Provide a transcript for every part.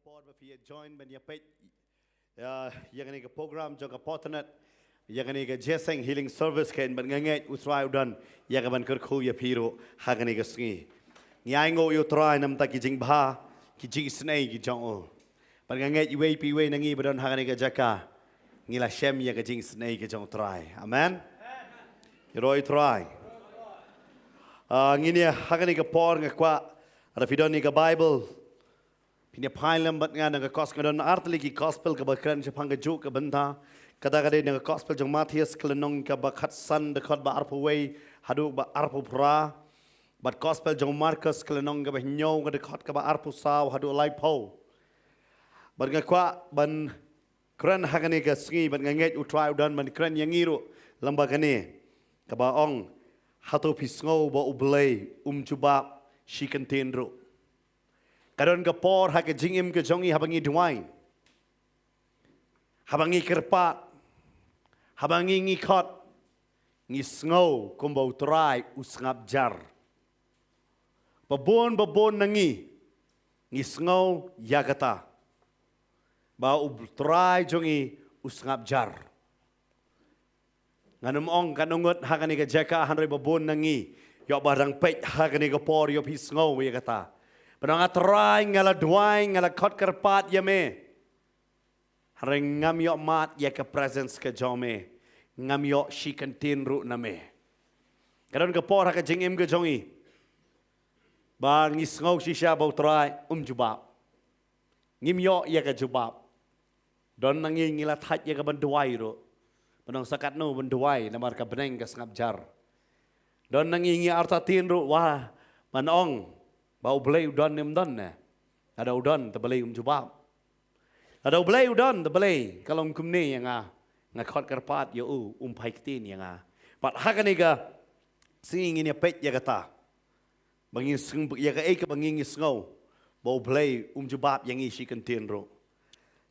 Port via join ben yapet yang ini ke program juga potnet yang ini ke Jeseng Healing Service kan ben ngangai utrai udan yang ban kerku ya piro hagan ini ke sengi ngai ngo utrai nam ta kijing bha kijing snai ki jong o ben ngangai iwe piwe nangi badan hagan ini ke jaka ngila shem ya ke jing snai ke jong trai amen roi trai ngini hagan ini ke por ngakwa ada video ni ke Bible Pina pailam bat nga nga gospel ngadon artli ki gospel ka bakran sa pangaju ka banta kada kada nga gospel jong Matthias klenong ka bakhat san de khot ba arpo way hadu ba arpo pra bat gospel jong Marcus klenong ka ba nyaw ka de khot ka ba arpo saw hadu lai po bat nga kwa ban kran hagani ka sngi bat nga nget utrai udan ban kran yangiru lamba kane ka ba ong hatu pisngo ba ublay jubab shikantenro Kadon ke por hak jingim ke jongi habangi duai. Habangi kerpat. Habangi ngikot. Ngisngau kumbau trai usngap jar. Babon nangi. Ngisngau yagata. Bau trai jongi usngap jar. Nganum ong kanungut hakani ke jaka hanrei babon nangi. Yok barang pek hakani ke por yok hisngau yagata. Penang atrai ngala duai ngala kot kerpat ya me. Hareng ngam yok mat ya ke presence ke jome. Ngam yok shi kentin ru na me. Kadon ke por ha ke jingim ke jongi. Ba ngis ngau shisha bau trai jubab. Ngim yok ya ke jubab. Don nangi ngila that ya ke banduai ru. Penang sakat no banduai namar ke beneng ke sengap jar. Don nangi ngi artatin ru wah manong. Bau belai udan nimdan ne. Ada udan terbelai jubab. Ada belai udan terbelai kalau kumne yang ngakot kerpat ya pai ketin yang Pat hakan ega sing ini pet ya kata. Bangin sing ya ka ek bangin ngau. Bau belai jubab yang isi kentin ro.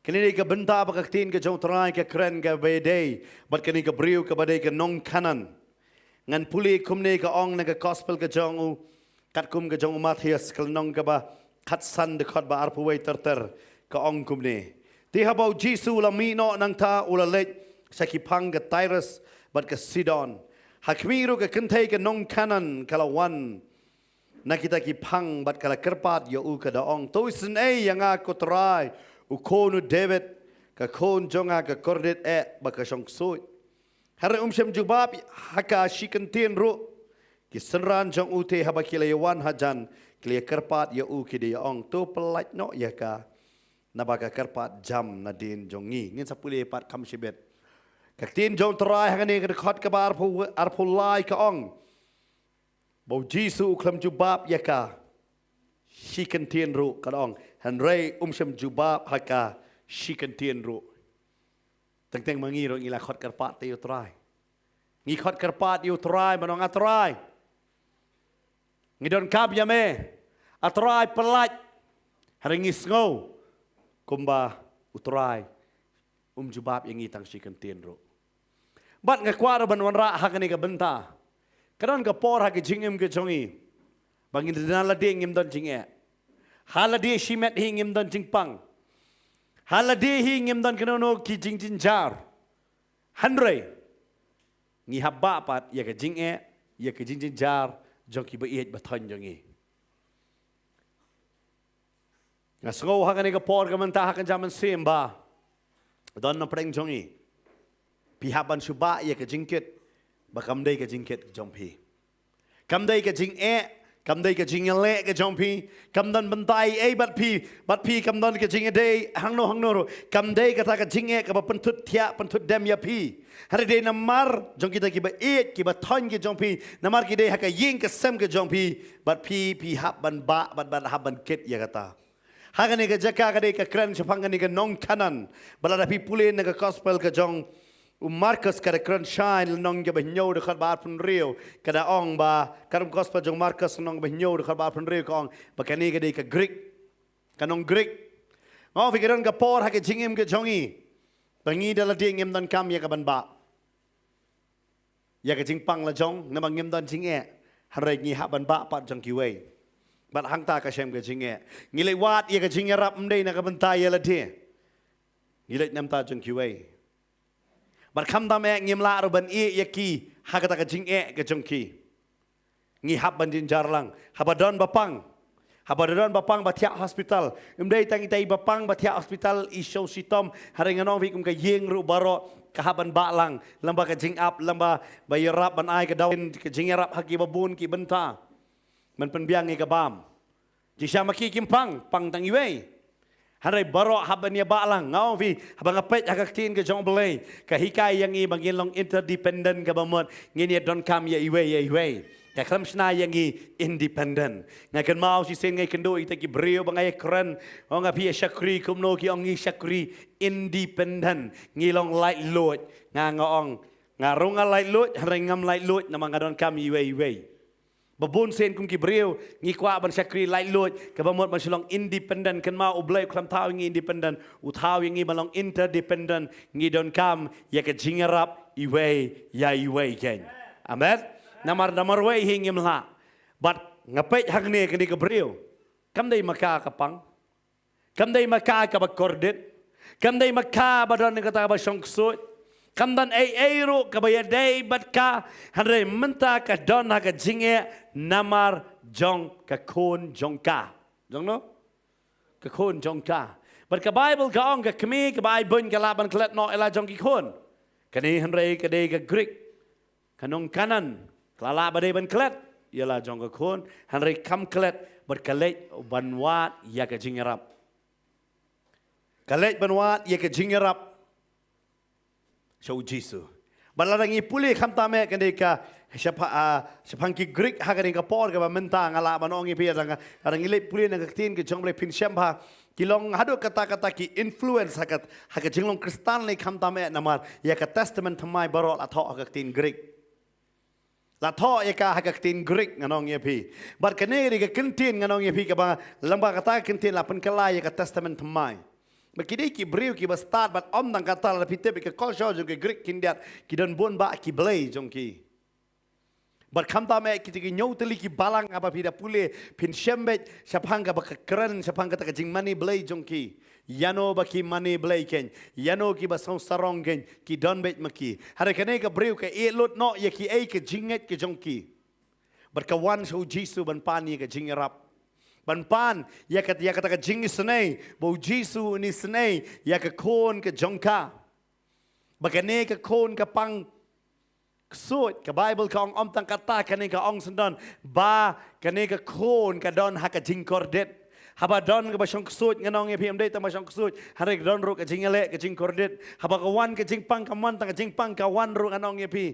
Kini ka benta ba ketin ke jong trai ke kren ke bedai. Bat kini ka briu ke badai ke nong kanan. Ngan puli kumne ka ong na ka gospel ke jong kat kum ke jong Matthias kelnong ke ba kat san de khot ba arpu wei ter ke ong kum ne ti habau jisu la mi no nang ta ula let sakipang ke Tyrus bat ke Sidon hakmiru ke kentai ke nong kanan kalawan na kita ki pang bat kala kerpat yo u ke da ong to sen ei yang aku try u konu David ke kon jonga ke kordet ba ke song sui hare shem jubab haka shikentin ru Kisenran jong ute haba kilayawan hajan kilia kerpat ya u kide ya ong tu pelat no ya ka nabaga kerpat jam nadin jongi ngin sapule pat kam sibet kaktin jong terai hangani ke khot ke bar arpu lai ka ong bau jisu klam jubab ya ka shikentin ru ka ong hanrei shem jubab haka shikentin ru teng mangiro ngila khot kerpat te yo terai ngi khot kerpat yo terai manong atrai Ngidon kab ya me, atrai pelat, haringis ngau, kumba utrai, jubab yang itang si kentin ro. Bat ngakwara banwanra hakani ka benta, karon ka por haki jingim ke jongi, bangin dinala di ngim don jinge, haladi shimet hi ngim don jingpang, haladi hi ngim don kenono ki jinjar, hanre, ngihaba pat ya ke jinge, ya ke jinjar. Jong ki baiet baton jongi ngasngo hakan ka por ka manta hakan jaman semba don na preng jongi pihaban suba ya ka jingkit bakam dai ka jingkit jompi kam dai ka jing kam dai ka jing le ka jompi kam don bantai bat pi kam don ka jing dai hangno ro kam dai ka ta ka jing ka ba pentut thia pentut dem ya pi hari dai namar jong kita ki ba ki ba thon ki jompi namar ki dai haka ying ka sem ka jompi bat pi hab ban ba bat hab ban ket ya kata hagani ka jaka ka dai ka kran chapangani ka nong kanan balada pi pulin na ka gospel ka jong Marcus kada kran shine nong ga banyo de khat ba pun rio kada ong ba karam gospel jong Marcus nong banyo de khat ba pun rio ka ong ba kani ga dei ka Greek kanong Greek ngo fikiran ka por ha ka jingim ka jongi bangi dala ding ngim dan kam ya ka ban ba ya ka jingpang la jong na bang ngim dan jinge harai ngi ha ban ba pat jong ki wei bat hang ta ka shem ka jinge ngilai wat ye ka jinge rap mdei na ka bentai ye la de ngilai nam ta jong kiwei bat kham ta me ngim la ro ban ye ki ha ka ta ka jinge ka jong ki ngi hab ban jin jarlang habadon bapang habadon bapang batia hospital mdei tangi tai bapang batia hospital isyo sitom haring anong vi kum ka yeng ru baro kahaban balang lamba ka jing up lamba bayarap ban ai ka dawn ka jingerap haki babun ki benta man penbiang ni ka bam ji syama ki kimpang pang tang iwei harai baro haban ya balang ngau vi habang apet hak tin ka jong belai ka hikai yang i bangin long interdependent ka bamot ngini don kam ya iwei ka kram sna yang i independent ngakan mau si sen ngai kendo ita ki brio bangai kran ong api syakri kumno ki ong i syakri independent ngilong light load nga ngong ngarung light load rengam light load nama ngadon kam iwei babun sen kum ki brio ngi kwa ban syakri light load ka bamot masulong independent kan mau ublai kram taw ngi independent utaw ngi malong interdependent ngi don kam ya ka jingarap iwei ken amen namar wei hingim la bat ngapet hagne kini ka brio kam dai maka kapang kam dai maka ka bakordet kam dai maka badon ka ta ba songso kam dan ro ka bayadai bat ka hare menta ka don ha ka jinge namar jong ka kon jong ka jong no ka kon jong ka bat ka bible ka ong ka kemi ka bai bun ka laban klet no ela jong ki kon kani hare ka dei ka greek kanong kanan lala badai ban klet ialah jong ka kon hanrei kam klet berkalet banwat ya ka jingerap kalet banwat ya ka jingerap so jisu balarangi puli kham tame kan dei ka sepang ki greek ha ka dei ka por ka menta ngala banongi pi ranga rangi le puli na ka tin ka jong le pin syamba kilong hadu kata-kata ki influence ha ka jinglong kristan le kham tame namar ya ka testament thamai barol atho ka tin greek la tho eka hak tin greek nganong ye pi bar kaneri ka kintin nganong ye pi ka ba lamba kata kintin la pen kala ye ka testament mai bakidi ki briu ki ba start bat om dang kata la pite ka kol show ke greek kindiat ki don bon ba ki blay jong ki bar kham ta me ki ki nyau teli ki balang apa pi da pule pin shembet sapang ka ba kran sapang ka ta jing mani blay jong ki yano baki mani blay ken yano ki ba song sarong ken ki don bet maki hare kane ka briu ka e lot no ye ki e ka jinget ki jong ki bar ka wan so jisu ban pan ye ka jingerap ban pan ya ka ta ka jing snei bo jisu ni snei ya ka kon ka jong ka ba ka ne ka kon ka pang suit ka bible ka ong tang kata kane ka ong sendon ba kane ka kon ka don ha ka jing kordet haba don ka basong ksut nganong ye pm dei ta basong ksut hare don ru ka jingale ka jing kordet haba ka wan ka jing pang ka man ta ka jing pang ka wan ru nganong ye pi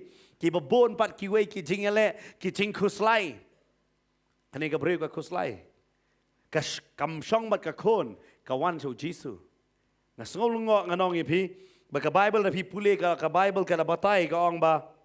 ki babon pat ki wei ki jingale ki jing kuslai kane ka breu ka kuslai ka kam song bat ka kon ka wan so jisu na sngol ngo nganong ye pi ba ka bible na pi pule ka bible ka batai ka ong ba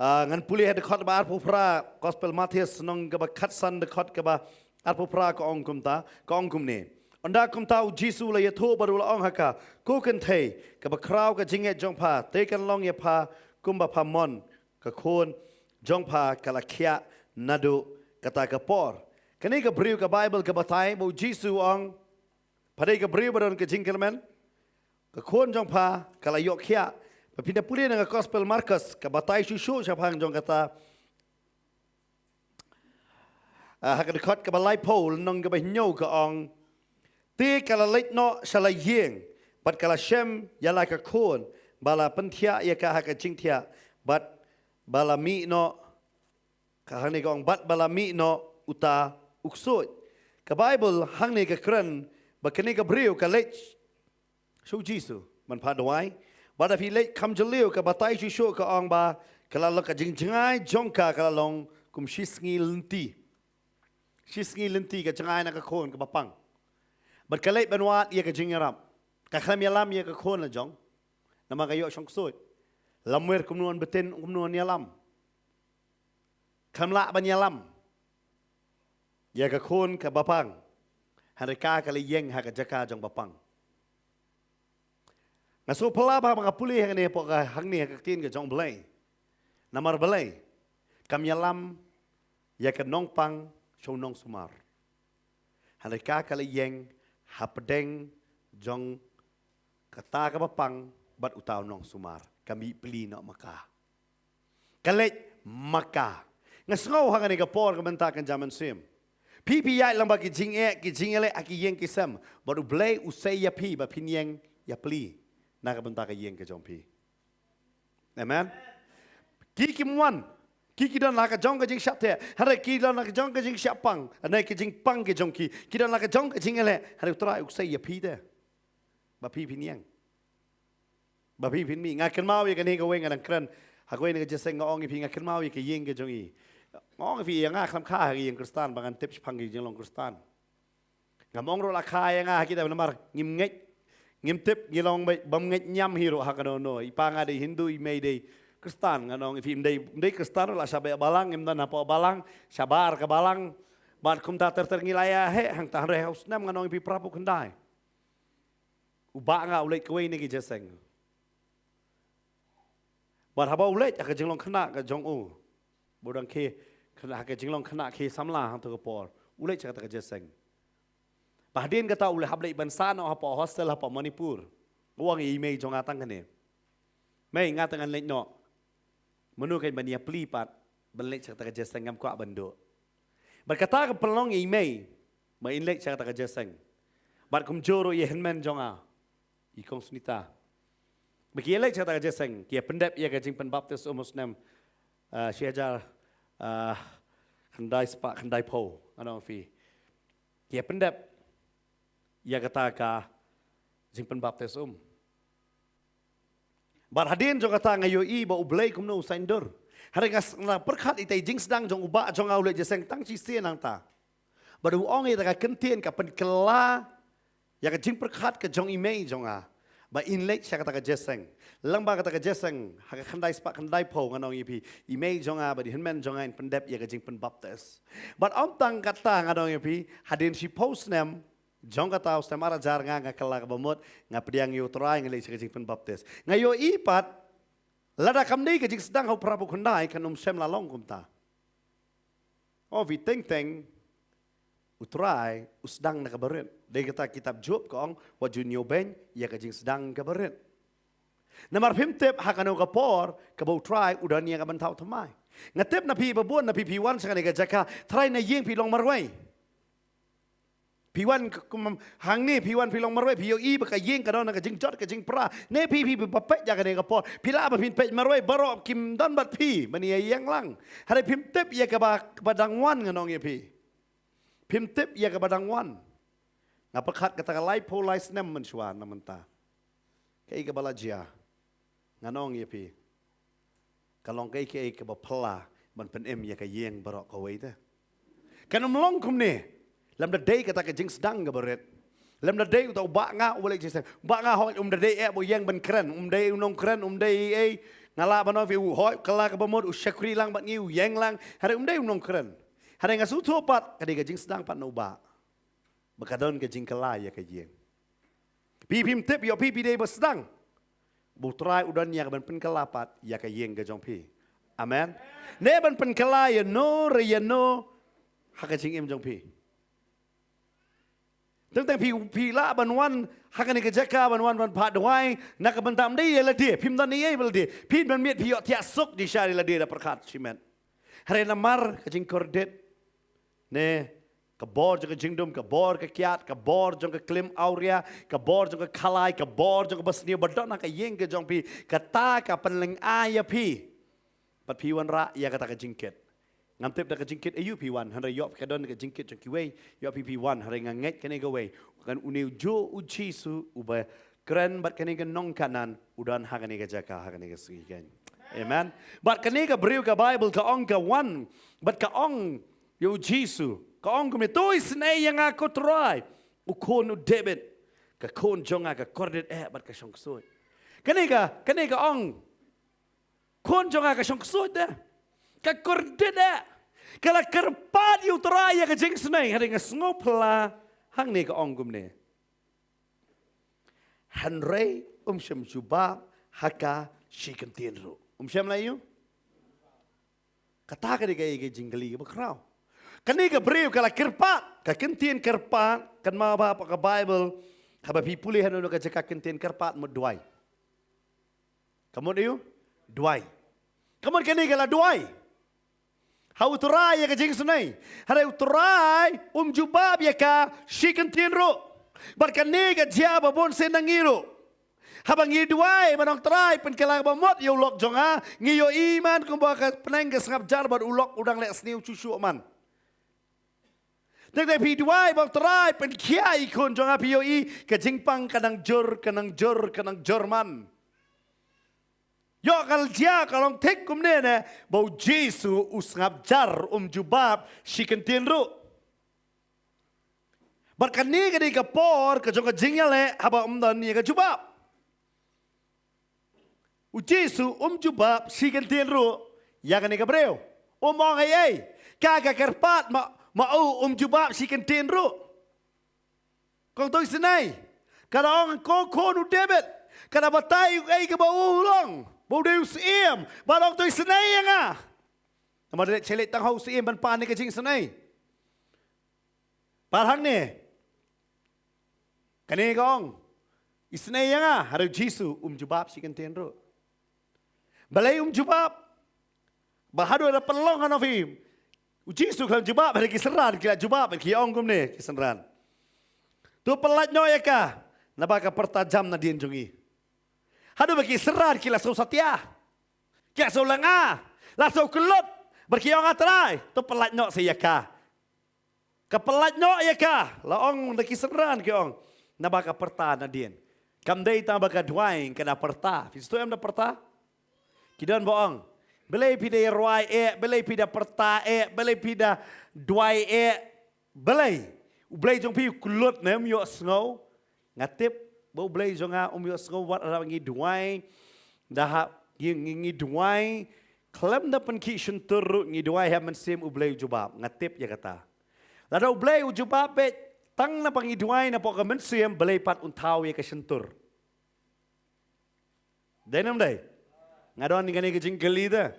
ngan pule had khot ba arpu pra gospel matthias nong ka ba khatsan de khot ka ba arpu pra ka ong kumta ka ong kumne onda kumta u jisu la yatho baru la ong haka ko kan thei ka ba kraw ka jinge jong pha te kan long ye pha kumba pha mon ka khon jong pha kala khia nadu kata ka por kani ka briu ka bible ka batai bo jisu ong phadei ka briu baron ka jingkelmen ka khon jong pha kala yok khia pindah pulih dengan gospel Markus ke batai susu siapa yang jong kata hak dekat ke balai Paul nong ke bahnyo ke ong ti kala leit no salai yeng bat kala shem yala ka kon bala pentia ya ka hak jingtia bat bala mi no ka hang ni ong bat bala mi no uta uksut ke Bible hang ni ke kren bakani ke briu ke leit so jisu man padwai Bada filai kam jeliu ke batai susu ke ong ba kalau ka jingjangai jongka kalau long kum shisngi lenti ke jangai nak kon ke bapang berkalai benwat ia ke jingarap ka kham yalam ia ke kon la jong nama ka yo song sut lamwer kum nuan beten kum nuan yalam kham la ban yalam ia ke kon ke bapang harika kali yeng ha ke jaka jong bapang Naso pala ba mga puli hang ni po hang ni kaktin ka jong belai. Namar belai. Kam yalam ya ke nong pang show nong sumar hanai ka kala yeng hapdeng jong kata ka pang bat utaw nong sumar kami pli no maka kalet maka ngasngaw hangan ka por ka bentakan zaman sim pipi ya lang bagi jing ele aki yeng kisam baru blay usay ya pi ba pinyeng ya pli na ka bentaka yeng ka jong pi amen kiki muan kiki dan laka jong ka jing syate hare ki dan laka jong ka jing syapang anai ki jing pang ki jong ki dan laka jong ka jing ele hare trai usay ya pi de ba pi pinyeng ba pi pin mi ngakan mau ya kan he ka weng an kran hakwe ni ka jeseng ngong pi ngakan mau ya ka yeng ka jong i ngong pi yang ngak lam kha yang kristan bangan tips pangi jeng long kristan ngamong ro la kha yang ngak kita benar ngim ngej ngim tip ngilong bam ngej nyam hiro hakano no ipanga de hindu i mei de kristan nganong pi ndai kristan la sabe balang ngim dan apa balang sabar ka balang ban kum ta ter ngilaya he hang ta re haus nam nganong pi prapu kendai uba nga ulai kwe ni ki jeseng ban haba ulai ka jeng long khna ka jong u bodang ke kena ke jinglong kena ke samla hang tu kapor ulai cakap tak jeseng bahdin kata ulai hablai bansa no apa hostel apa manipur uang email jong atang kene mai ngatang lek no menu kai bania plipat benlek cakap tak jeseng ngam kwa bando berkata ke pelong email mai inlek cakap tak jeseng bar kum joro ye henmen jonga ikong sunita bagi lek cakap tak jeseng kia pendep ia ke jing penbaptis muslim syajar kandai spa kandai po ano fi kia pendep ya kata ka jingpen baptis bar hadin jo kata ngayo i ba ublay kum no saindur hari ngas na perkhat itai jing sedang jong uba jong aule jeseng tang chi sien nang ta baru ong i ta kentien ka pen kela ya ka jing perkhat ka jong imei jong a ba inlek sya kata ka jeseng lang ba kata ka jeseng ha ka khandai spa khandai po nganong ipi imei jonga ba di henmen jonga in pendep ya ka jing pen baptis but om tang kata nganong ipi hadin si post nem jong kata us temara jar nga kala ka bamot nga pediang yu trai ngalei ka jing pen baptis ngayo ipat lada kamdei ka jing sedang hau prabu khandai kanum sem la long kumta oh vi teng utrai usdang nakabarin. Dari kata kitab Job kong wajunyo ben ya kajing sedang kabarin. Namar pimtip hakano kapor kabau try udah niya kabantau tamai. Ngatip na pi babon na pi piwan sa kanila jaka try na yeng pilong marway. Piwan hang ni piwan pilong marway piyo i baka yeng kadon na kajing jot kajing pra ne pi bapet ja kanila kapor pila ba pimtip marway baro kim don bat pi mani yeng lang. Hari pimtip ya kabadangwan nganong ya pi. Pimtip ya kabadangwan. Ngapakat kata kalai po lai snem mensuan namenta. Kay kabalajia. Nganong ya pi. Kalong kay kabapala man penem ya kayeng barok kawai ta. Kanum long kum ne. Lam da day kata ka jing sedang gabaret. Lam da day utau ba nga wala jisang. Ba nga hoy da day e bo yang ban kren. Day unong kren day e ngala bano vi hoy kala ka bamod usyakri lang bat ngiu yang lang. Hari day unong kren. Hari ngasuto pat kadi ka jing sedang pat no ba. Bakadon ke jingkala ya ke jing. Pipim tip yo pipi dei basdang. Butrai udan ya ban penkalapat ya ke jing ke jong pi. Amen. Ne ban penkala ya no re ya no haka jing im jong pi. Tentang pi la ban wan haka ni ke jaka ban wan ban pat dwai nak ban tam dei la dia pim dan ni bel dia. Pin ban miet pi yo tia sok di syari la dia da perkat simen. Hari namar ke jing kordet. Ne kabor jong jingdom kabor ke kiat kabor jong ke klim auria kabor jong ke kalai kabor jong ke basnia badon na ka yeng ke jong pi kata ka penleng aya pi pat pi wan ra ya kata ka jingket ngam tip da ka jingket ayu pi wan han yop ka don ka jingket jong ki we yop pi wan ha nganget kene ga we kan uniu jo uchi su uba kren bat kene ga nong kanan udan ha kene ga jaka ha kene ga sigi kan amen bat kene ga briu ka bible ka ong ka wan bat ka ong yo jisu kaong kami toi snai yang aku try ukon u debit ka kon jonga ka kordet bat ka song soy kanega ong kon jonga ka song soy da ka kordet kala kerpat yu try ka jing snai hari nga snopla hang ne ka ong gumne hanrei shem jubab haka shikan tienro shem la yu kata ka de ka jinggali ba kraw Kani ka beriu kala kerpat, ka kentian kerpat, kan ma ba ka Bible, ka ba pipulih anu ka jaka kentian kerpat mo duai. Kamu diu? Duai. Kamu kani kala duai. Hau turai ya ka jing sunai. Hare turai jubab ya ka si kentian ro. Bar kani ka jaba bon senangiro. Habang ngiduai manong terai pen kala bamot yo lok jonga ngiyo iman kung baka penang ngap jar bar ulok udang lek sniu cucu man. Dek pi duai bang terai pen kiai kun jonga piyo i ke jingpang kanang jor man. Yo kal dia kalong tek kum ne bau Jesu ngap jar jubab si kentin ru. Bar kani ka di kapor ka jonga jingyale haba dan ni ka jubab. O Jesu jubab si kentin ru ya kan ka breu. Mong ay kaga kerpat mau jubab si kentin ru. Kong toy sinay. Kada ong ko nu debit. Kada batay ay ka baulong. Bau deus iem. Balong toy sinay nga. Nama dek celik tang hau iem ban pan ka jing sinay. Parhang ni. Kani kong. Isnay nga haru Jesu jubab si kentin ru. Balay jubab. Bahado ada pelong kan afim. Jesu kan jubab hari kiseran kila jubab ki ong kum ne kiseran. Tu pelat nyo ya ka. Nabaka pertajam na dien jungi. Hado bagi seran kila sau satia. Kia sau langa. La sau kelut. Berkiong atrai. Tu pelat nyo saya ka. Kepelat nyo ya ka. La ong na kiseran ki ong. Nabaka perta na dien. Kamdei ta baka duaing kena perta. Fistu em na perta. Kidan boong. Belai pida ruai belai pida perta belai pida duai belai. Belai jong pi kulut nem yo snow. Ngatip bau belai jong yo snow wat ara ngi duai. Dah ngi duai. Klem da pen ki shuntur ngi duai ha men sim belai jubab. Ngatip ya kata. Lada belai jubab be tang na pangi duai na pok men sim belai pat untau ya ka shuntur. Denam dai. Ngadon ni kani kejing geli dah.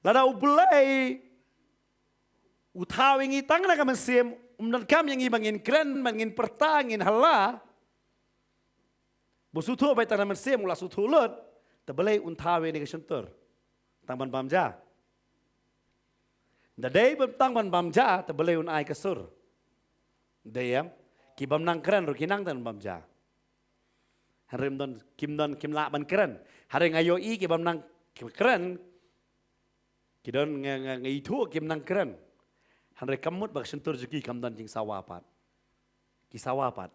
Lada ubelai utawingi tang na kamesim umdan kam yang ibangin keren bangin pertangin hala. Bosutu bai tang na mesim ulah sutulut tabelai untawi ni kesentur. Tang ban bamja. Dadai tang ban bamja tabelai unai kesur. Dayam kibam nang keren rukinang tan bamja. Harim don kim la ban keren. Hari ngayo i kibam nang keren. Kidon ngai tu kim nang keren. Hari kamut bak sentur juki kam dan jing sawapat. Ki sawapat.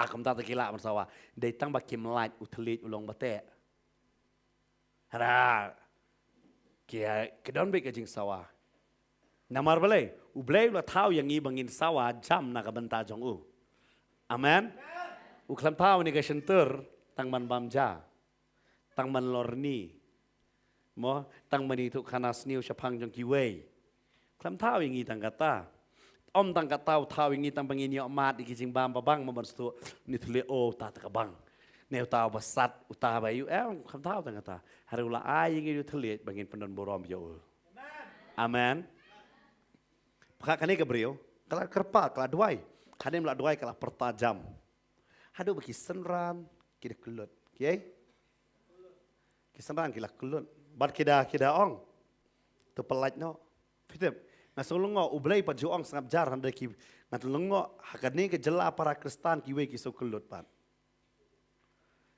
Kam tak tekila man sawa. Dai tang bak kim light utelit ulong bate. Hara. Kidon be jing sawa. Namar balai. Ublai ulah tahu yang i bangin sawa jam nak benta jong u. Amen. Uklam tahu ni ka sentur tang man bamja. Tang man lorni. Mo tang manitu kanas niu syapang jong kiwei. Klam tahu yang tang kata. Om tang kata tahu yang tang bangin yo mat ikijing bam babang mamanstu ni tule o ta bang. Neu tahu basat utah bayu klam tahu tang kata. Hari ula ai yang itu tele bangin pendon borom yo. Amen. Pakak kani kebriu. Kala kerpa kala duai. Kani melak duai kala pertajam. Hadu bagi senran kita kelut. Kiai? Kisenran kila kelut. Bar kida ong. Tu pelat no. Fitip. Nasong lengo ublay pa juong sangap jar handa ki ngat lengo hakani ke jela para Kristen kiwe ki so kelut pat.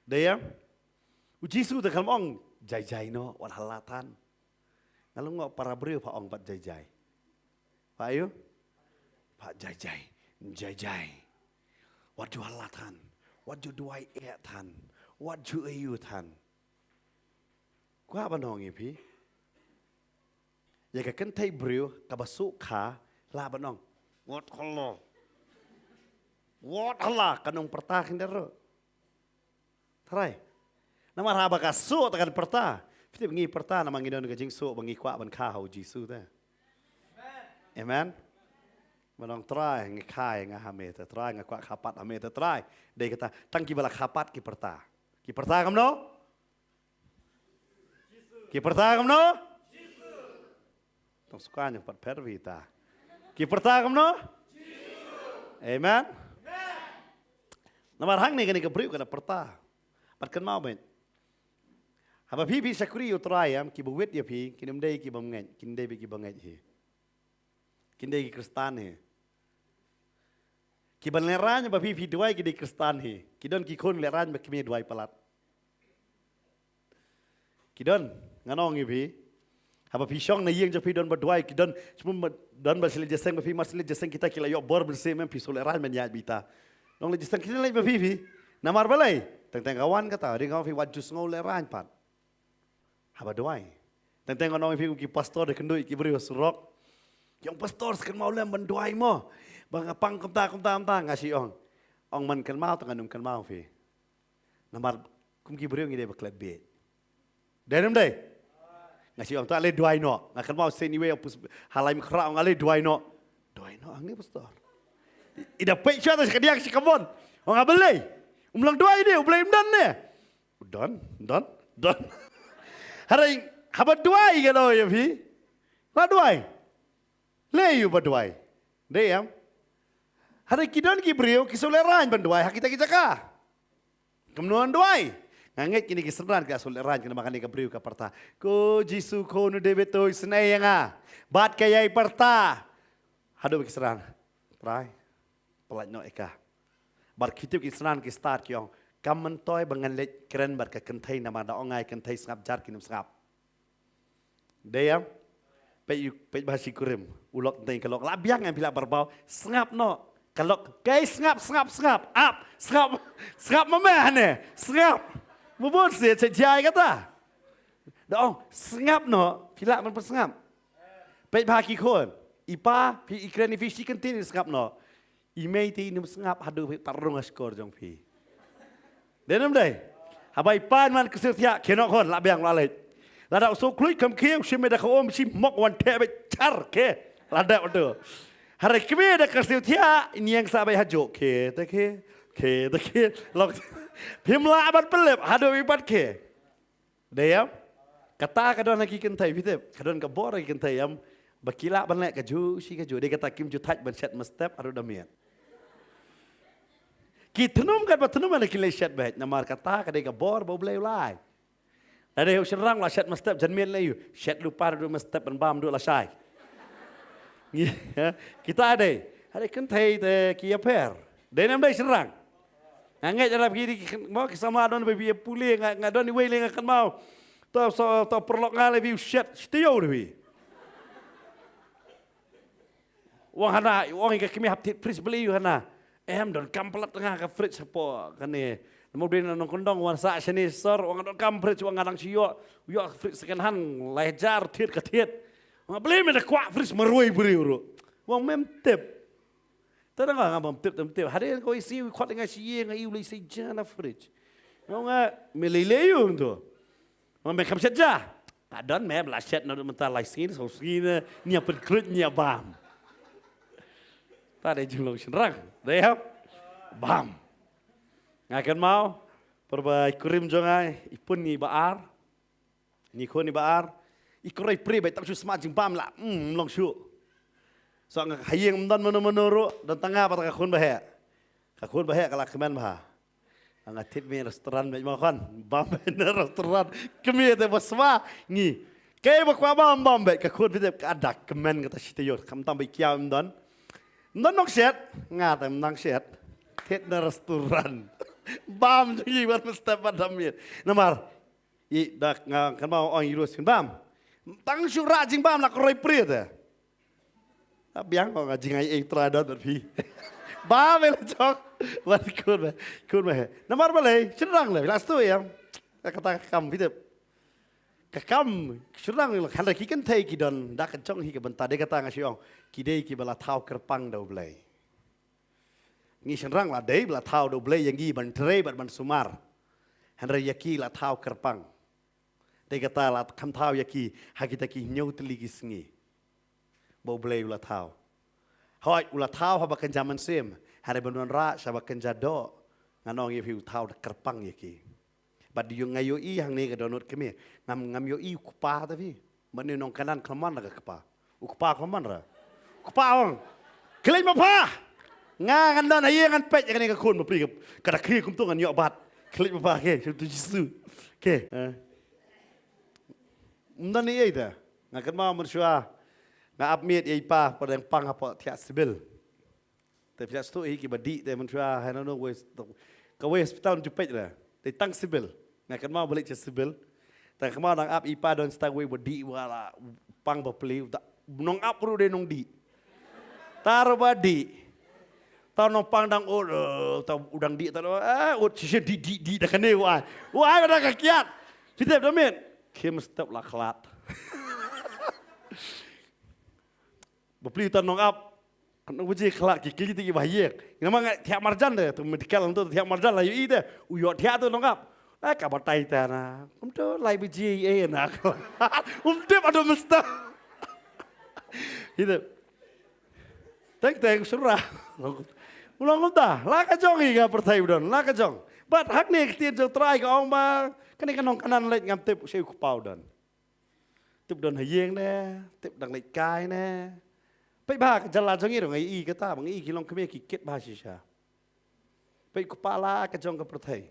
Daya. Ujisu te kalm ong jai no wal halatan. Ngalungo para beriu pa ong pat jai. Pak ayu? Pak jai. What you halatan? What you do I tan? What you ayu tan? Kau apa nong ipi? Ya kan tay beriu kabasuk ka lah banong. What Allah kanong pertahin dero. Tarai. Nama raba kasuk tekan perta. Fitip ngi perta nama ngi don kajing su bangi kwa ban ka hau Jisu ta. Amen. Manong try ngekai ngahame te try ngakwa kapat ame te try. Dei kata tangki bala kapat ki perta. Ki perta kam no? Ki perta kam no? Tong sukanya pat pervita. Kiperta kamu no? Amen. Namar hang ni kan ikabriu kana perta. Patkan mau ben. Haba pi sakuri utrayam ki buwet ya pi kinam dei ki bamngai kin dei ki bangai hi. Kin dei ki kristan hi. Ki ban leran ba pi duai ki dei kristan hi. Ki don ki kon leran ba ki me duai palat. Ki don nganong hi pi. Haba pi syong na yeng ja pi don ba duai ki don cuma don ba sile jaseng ba pi mas sile jaseng kita kila yo bor bersih mem pi soleran men ya bita. Nong le jaseng kita lai ba pi. Namar balai. Teng kawan kata ring kau pi wajus ngau leran pat. Haba doai. Tentang orang yang pergi pastor dekendui kibri surok. Yang pastor sekan mau lem banduai mo. Bang apang kumta ngasih ong. Ong man kan mau tengah nung kan mau fi. Namar kum kibri ngi de baklet be. Denem deh. Ngasih ong tak le duai no. Ngakan mau seniwe opus halai mikra ong ale duai no. Duai no ang ni pastor. Ida pek syata sekedia si kamon. Ong abelai. Umlang duai dia, umlang imdan dia. Don. Hari haba duai kan oh ya pi, apa duai? Leyu berduai, deyam. Hari kidon kibriu kisuleran berduai, hak kita ka. Kemenuan duai, nganget kini kiseran ke suleran kena makan kibriu ke perta. Ko Jisu ko nu debeto senai yang bat kaya perta. Hadu kiseran, try, pelat no eka. Bar kitip kiseran ki start kiong. Kamen toy bangan lek keren bar ke kentai nama da ongai kentai sengap jar kinum sengap. Deyam, pe bahasi kurim, ulok kentai kalok labiang yang bila berbau sengap no. Kalok guys sengap, up, sengap mamah ne, sengap. Mubun sih cejai kata. Dong sengap no, bila man persengap. Pe bahaki kon, ipa pi ikren ifisi kentin sengap no. Imei ti num sengap hadu tarung askor jong pi. Denam deh, habai pan man kesir tiak kenok kon labiang lalai. Lada usuk kluy kam kieu si meda ko om si mok wan tebe char ke lada odo. Hari kemi da kesir tiak ini yang sabai hajo ke lok pimla abat pelep hado ibat ke. Deyam kata kadon lagi kentai pitep kadon ka bor lagi kentai am bakila ban lek kaju si kaju dia kata kim jutat ban set mestep aru damian. Kita num kan batunum mana kilai set baik namar kata kadai ka bor bau belai ulai. Ada yang serang lah set mestep janmian layu set lupa dulu mestep ban bam dulu lah sai. Kita ada kentai te kia per. Denam dai serang. Ngangai dalam kiri mau kesama adon babi pulih ngadon ni wei akan mau. Tau perlok ngalai view set stio dewi. Wong hana wong yang kami haptit pris beli hana. Don kamplat tengah ke fridge apa kan ni. Namo bin nang kondong wan sa sini sor wong don kampret wong ngadang sio. Yo fridge second hand lejar tit ke tit. Wong beli me kwa fridge merui beri uru. Wong mem tip. Tadang ngam tip. Hari ko isi khot ngai si ngai uli si jana fridge. Wong meleleyu tu. Wong me kam setja. Padon me blaset no mental laisin so sini ni apa krut ni bam. Tadi jumlah senang, deh, bam. Ngakan mau, perbaik kurim jongai, ipun ni baar, nikon ni baar, ikurai pri baik tak semacam jing bam lah, long syu. So ngak hayeng dan menuru dan tengah pada kakun bahaya kalau kemen bah. Angkat tip me restoran baik makan, bam bener restoran, kemi te basma ni. Kaya bakwa bam baik kakun bide ada kemen kata sitayot, kam tambah kiam dan. Nong set, ngata nong set, tet na restoran, bam jadi buat mesti pada mir. Namar, dak kan mau orang Euro sih bam, tang syurah jing bam nak roy pria tu. Biang kau ngajing ay tradot berpi, bam elok buat kun mah. Namar balai, senang lah, last tu ya, kata kam gitu. Kakam surang kalau kikan thai kidon dak kencong hi ke bentar dia kata ngasiong kidai ki bala thau kerpang dau blai ni surang lah dei bala thau dau blai yang gi ban trei ban sumar handra yaki la thau kerpang dia kata la kam thau yaki hakita ki nyau teli ki sngi bau blai ula thau hoi ula thau haba kan zaman sem hari benuan ra saba kan jado nganong ye hiu thau kerpang yaki Badi yung ngayo i hang ni kadonot kami ngam yo i kupa tapi mana nong kanan klaman laga kepa ukpa klaman ra kupawang. Kelin mapa. Ngan dan ayang ngan pet yang ni ka kun ma pri ka da kri kum tu ngan yok bat. Kelin mapa ke tu Yesus. Ke. Dan ni ai ta. Ngakan ma manusia. Nga abmiet ai pa pada yang pang apa tiak sibil. Tapi tiak stu ki badi te manusia hai no wes ka wes hospital jupet lah. Te tang sibil. Ngakan ma balik je sibil.แต่ขมาดังอัพอีป้าโดนสตาร์เวบดีว่าละปังบปลิวแต่น้องอัพรู้ได้น้องดีตาระบดีตอนน้องปังดังโอดตาอุดังดีตาละโอดเฉยดีแต่กันเนี่ยว่าไม่ได้กักยัดที่เด็บดำเนินเข้มสเต็ปละคลาดบปลิวตอนน้องอัพน้องวิจิคลาดกี่ที่กี่ใบเยกยังมั่งเทียมมาร์จันเลยตัวมันที่แค่ลำตัวเทียมมาร์จันอะไรอยู่อีเด้อุยอดเทียตัวน้องอัพกับบัตรไตแต่นะผมเจอไลบิจีเอนะผมเจ็บอารมณ์สตาitu teng surah ulang kota lah kacong iga pertai udon lah kacong bat hak ni ketian jauh terai ke orang ba kan ikan nong kanan lek ngam tip saya kupau don tip don hayeng ne tip dang lek kai neไปบ้าจะลาจงงี้หรือไงอีก็ตาบางอีกิลองขมิ้นกิเก็ตบ้าชิชาไปกุปาลากระจงกับประเทศ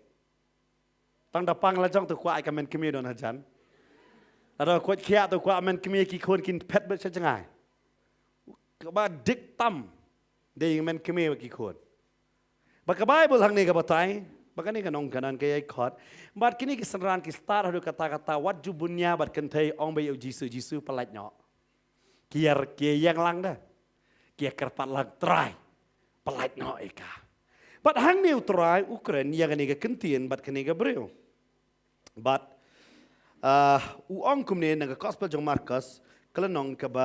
ตั้งแต่ปังละจงตัวกว่าไอ้กันมันขมิ้นโดนอาจารย์แล้วคนเคียตัวกว่ามันขมิ้นกี่คนกินเพชรไม่ใช่จังไงก็บ้าดิกตั้มเดี๋ยวมันขมิ้นกี่คนบักกะไบเบิลทางนี้ก็บัตายบักกันนี่ก็นองกันนั่นก็ยัยขอดบัดกินนี่ก็สันรานกิสตาร์ดูkata-kata วัดจุบุญญาบัดกันเทยองไปเอาจีซูปลายเนาะเกียร์ยังลังเด้อเกียร์กระปัดลังตรายปลายเนาะเอกาบัดหังนิวตรายอุกเรนยังกันนี่ก็ขึ้นเตียนบัดกันนี่ก็เบรียวบัดองคุมเนี่ยนักกอสเปลจงมาร์คัสกลันนองกับ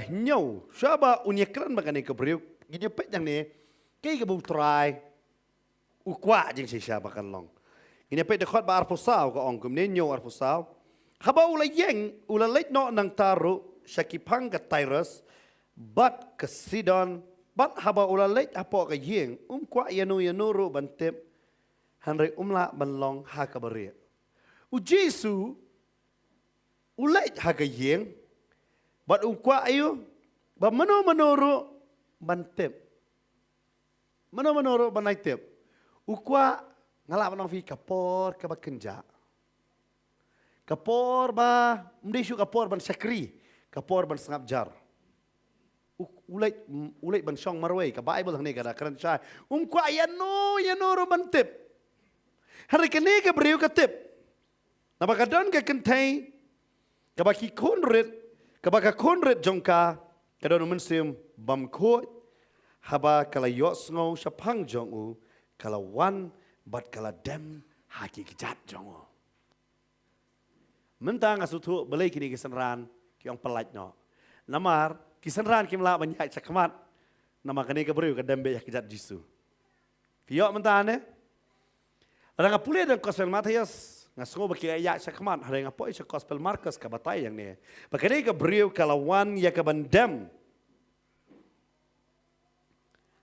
หิ้วชาวบ้านอุนิครันบัดกันนี่ก็เบรียวกินยาเป็ดอย่างนี้กี่กับบุตรายอุกว่าจึงเสียชาบักันลองกินยาเป็ดเด็กขอดบาร์พุสาวก็องคุมเนี่ยหิ้วอาร์พุสาวข้าบ่าวอุลเยงอุลเล็กเนาะนังตารุSyakipang ke Tyrus, bat ke Sidon, bat haba ulalek apa ke Yeng, kuat yanu ru bantep, hanrek umla banlong ha ke beria. Ujisu, ulek ha ke Yeng, bat kuat ayu, bat menu ru bantep, menu ru banaitep, kuat ngalap banong fi kapor ke bakenja, kapor ba, mendishu kapor ban sakri. Kapor ban sangap jar. Ulai ban syong marway. Ka Bible hang ni kada karan syai. Kwa yano ro ban tip. Hari kini ka beriu ka tip. Nabakadon ka kentay. Kabaki konrit. Kabaka konrit jongka. Kadon mensim bam kot. Haba kala yos ngau syapang jongu. Kala wan bat kala dem haki kijat jongu. Mentang asutu belai kini kesenran. Yang pelat no, namar kisanran kimla banyak cakamat, nama kini keberu kedembe yang kejat jisu. Fiok mentane, ada ngapulih dan gospel Matius, ngasungo bagi ayat cakamat, ada ngapoi gospel Markus kabatai yang ni. Bakini keberu kalawan ya kebandem,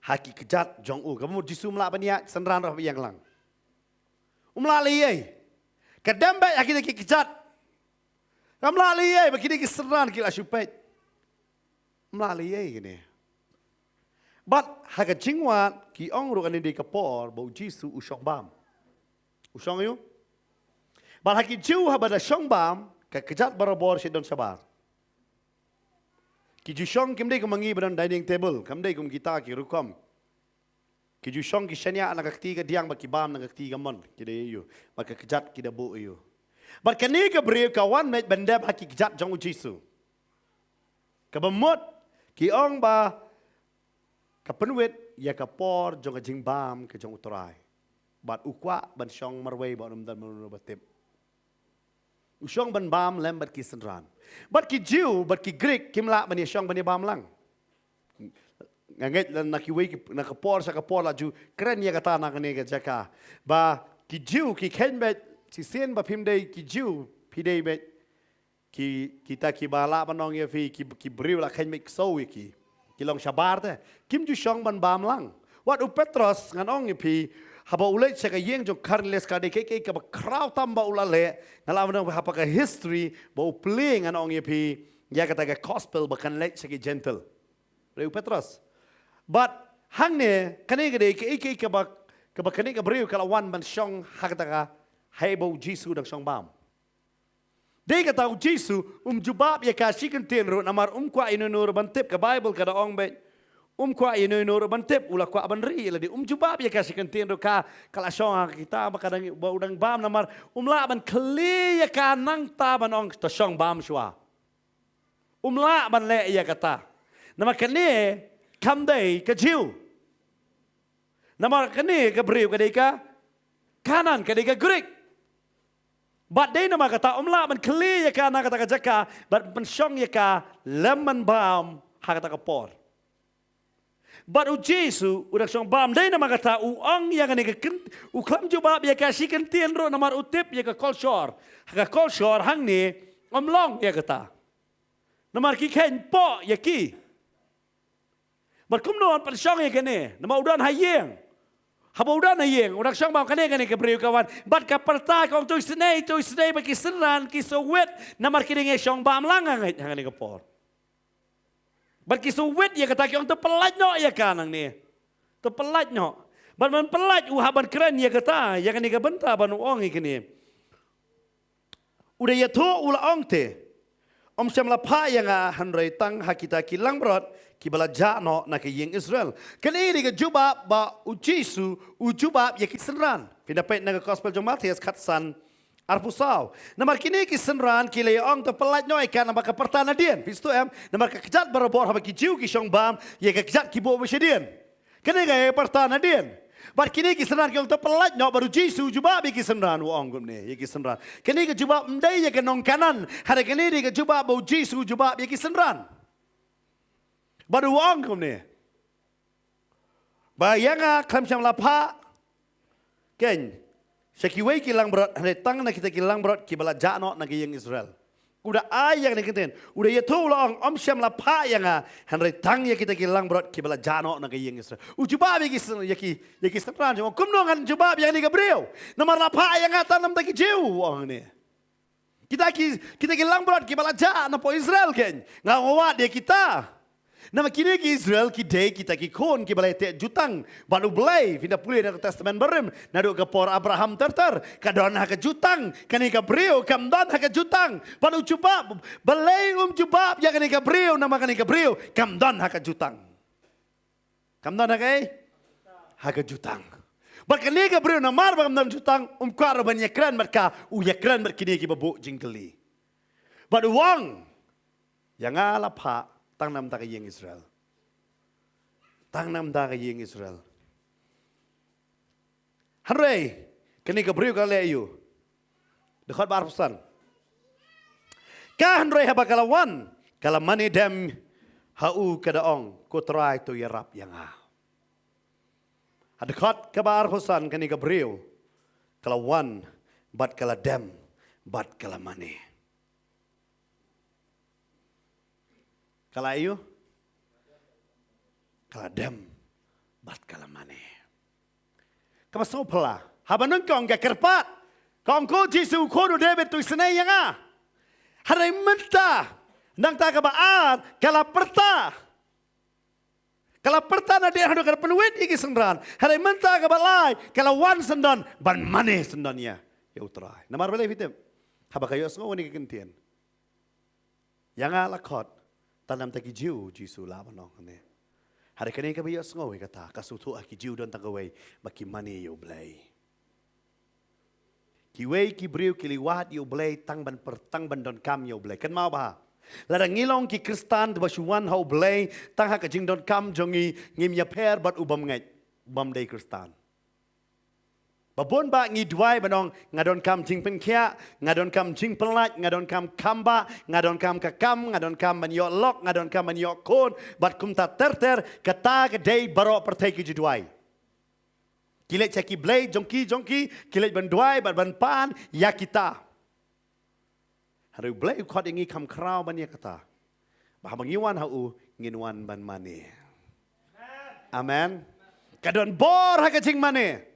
haki kejat jongu, kamu jisu melak banyak senran roh yang lang. Umlaliyai, kedembe yang kita kejat. Melalui begini keseran kita supaya melalui ini. But harga jingwat ki ong rukan ini kapor bau jisu usong bam. Usong you? But haki jiu habada song bam kekejat barabor sedon sabar. Ki jusong kimdei kumangi badan dining table, kimdei kum kita ki rukom. Ki jusong ki shanya anak ketiga diang baki bam anak ketiga mon kide you. Maka kejat kida bu you. Berkini keberio kawan met bendam haki kejat jong Jisu. Kebemut ki ong ba kepenwit ya kapor jong jing bam ke jong uterai. Bat ukwa ban syong marway ba num dan menurut batip. Usyong ban bam lem bat ki senran. Bat ki Jew bat ki Greek kimla ban syong ban bam lang. Nganget lan nakiwi na kapor sa kapor la Jew keren ya kata nak ni ke jaka. Ba ki Jew ki kenbet si sen ba pimdei ki jiu pidei bet ki kita ki bala banong ya fi ki briu la khen mek so ki long shabar te kim ju shong ban bam lang wat u Petros ngan ong pi haba ulai se ka yeng jo karles ka de ke ka kraw tam ba ulale ngala banong hapa ka history ba u playing ngan ong pi ya kata ka gospel ba kan lek se ki gentle Reu Petrus. But hang ne kani gede ke iki ke bak kani ke beriu kalau wan ban syong hakataka hebo Jisu dang syong bam. Dia kata Jisu jubab ya kasih kentin ro namar kwa inunur bantip ke Bible kada ong be kwa inunur bantip ulah kwa banri la di jubab ya kasih kentin ro ka kala syong kita bakadang udang bam namar la ban kli ya ka nang ta ban ong ta syong bam shwa. La ban le ya kata. Namar kani kamdai ke jiu. Namar kani ke beriu ke deka kanan ke deka Greek. But day nama kata la man kli ya ka na kata jaka but pensyong ya ka lemon balm ha kata por. But Jesu udah syong balm day nama kata ang yang ni ke klam jubab ya ka si kentien ro namar utip ya ka culture. Ha ka culture hang ni long ya kata. Namar ki ken po ya ki. But kum non pensyong ya kene nama udan hayeng. Habaudan na yeng, urak syang bang kane ke beriu kawan. Bat ka perta kong tu senai bagi seran ki sowet namar kiring syang bam langang hang ni ke por. Bat ki sowet ya kata kong tu pelaj no ya kanang ni. Tu pelaj no. Bat man pelaj haban keren ya kata ya kan ni ke benta ban ong ikini. Udah ya tu ula ong te. Syam lapa yang hanrei tang hakita kilang berat kibala jano na ke yeng Israel. Kini ni ke jubab ba Jisu ujubab ya kisenran. Pindah pet na ke gospel jong Matius katsan arpusau. Namar kini kisenran kile ong te pelaj no ikan namar ke pertana dien. Pistu namar ke kejat berabor haba ki jiu ki syong bam ya ke kejat ki bo besedien. Kini ke pertana dien. Bar kini kisenran kong te pelaj no baru Jisu jubab ya kisenran ong gumne ya kisenran. Kini ke jubab mdai ya ke nong kanan. Hari kini di ke jubab ba Jisu jubab ya kisenran. Baru ong gumne. Bayanga klam syam lapa ken sekiwei kilang berat hari tang na kita kilang berat kibala jano na ke yeng Israel. Udah ayang ni kenten. Udah ya tu long syam lapa yang hari tang ya kita kilang berat kibala jano na ke yeng Israel. Ujubab ya ki senran cuma kumnongan jubab yang ni Gabriel. Nomor lapa yang tanam tak jiu ong ni. Kita kilang berat kibala jano po Israel ken. Ngawat dia kita. Nama kini ki Israel ki day kita ki kon ki balai te jutang balu belai pindah pulih dalam testament barim nadu ke por Abraham terter kadon ha ke jutang kani ke brio kamdan ha ke jutang balu jubab balai jubab ya kani ke brio nama kani ke brio kamdan ha ke jutang kamdan ha ke jutang bakani ke brio namar kamdan jutang karo ban yakran merka yakran berkini ki babu jingkeli balu wang yang ala pa tang nam tak yeng Israel. Tang nam tak yeng Israel. Hanrei, kini kebriu kali ayu. Dekat bar pesan. Kah hanrei haba kalawan, kalamani dem hau kadaong kutrai tu yarap yang Dekat ke bar pesan kini kebriu kalawan bat kaladem bat kalamani. Kalayu, kaladem, bat kalamane. Kamasau pula, habanun kong kerpat, kong ko Jisu ko do David tu senai yang Hari mentah, nang tak kabaat, kalaperta na dia hendak penuit iki sendan. Hari mentah kabalai, kalawan sendan, ban mane sendannya. Ya utrai. Namar balai fitem. Habakayo semua ni kekentian. Yang lakot. Tanam taki jiu Jisu laban nong ne. Hari kini kami yos ngowe kata kasutu aki jiu don tagaway maki mani yo blay. Kiway kibriu kiliwat yo blay tang ban don kam yo blay. Kan mau bah? Ladang ngilong ki Kristan basuan hau blay tang ha kajing don kam jongi ngim ya per bat ubam ngai ubam day Kristan. Babon ba ngidwai banong ngadon kam jing penkia, ngadon kam jing pelat, ngadon kam kamba, ngadon kam kakam, ngadon kam manyo lok, ngadon kam manyo kon, bat kum ta terter kata kedai barok pertai ki jidwai. Kilet ceki blai jongki, kilet bandwai bat ban pan ya kita. Haru blai ukot ingi kam krau ban ya kata. Bah mangiwan hau nginwan ban mani. Amen. Kadon bor ha kajing mani.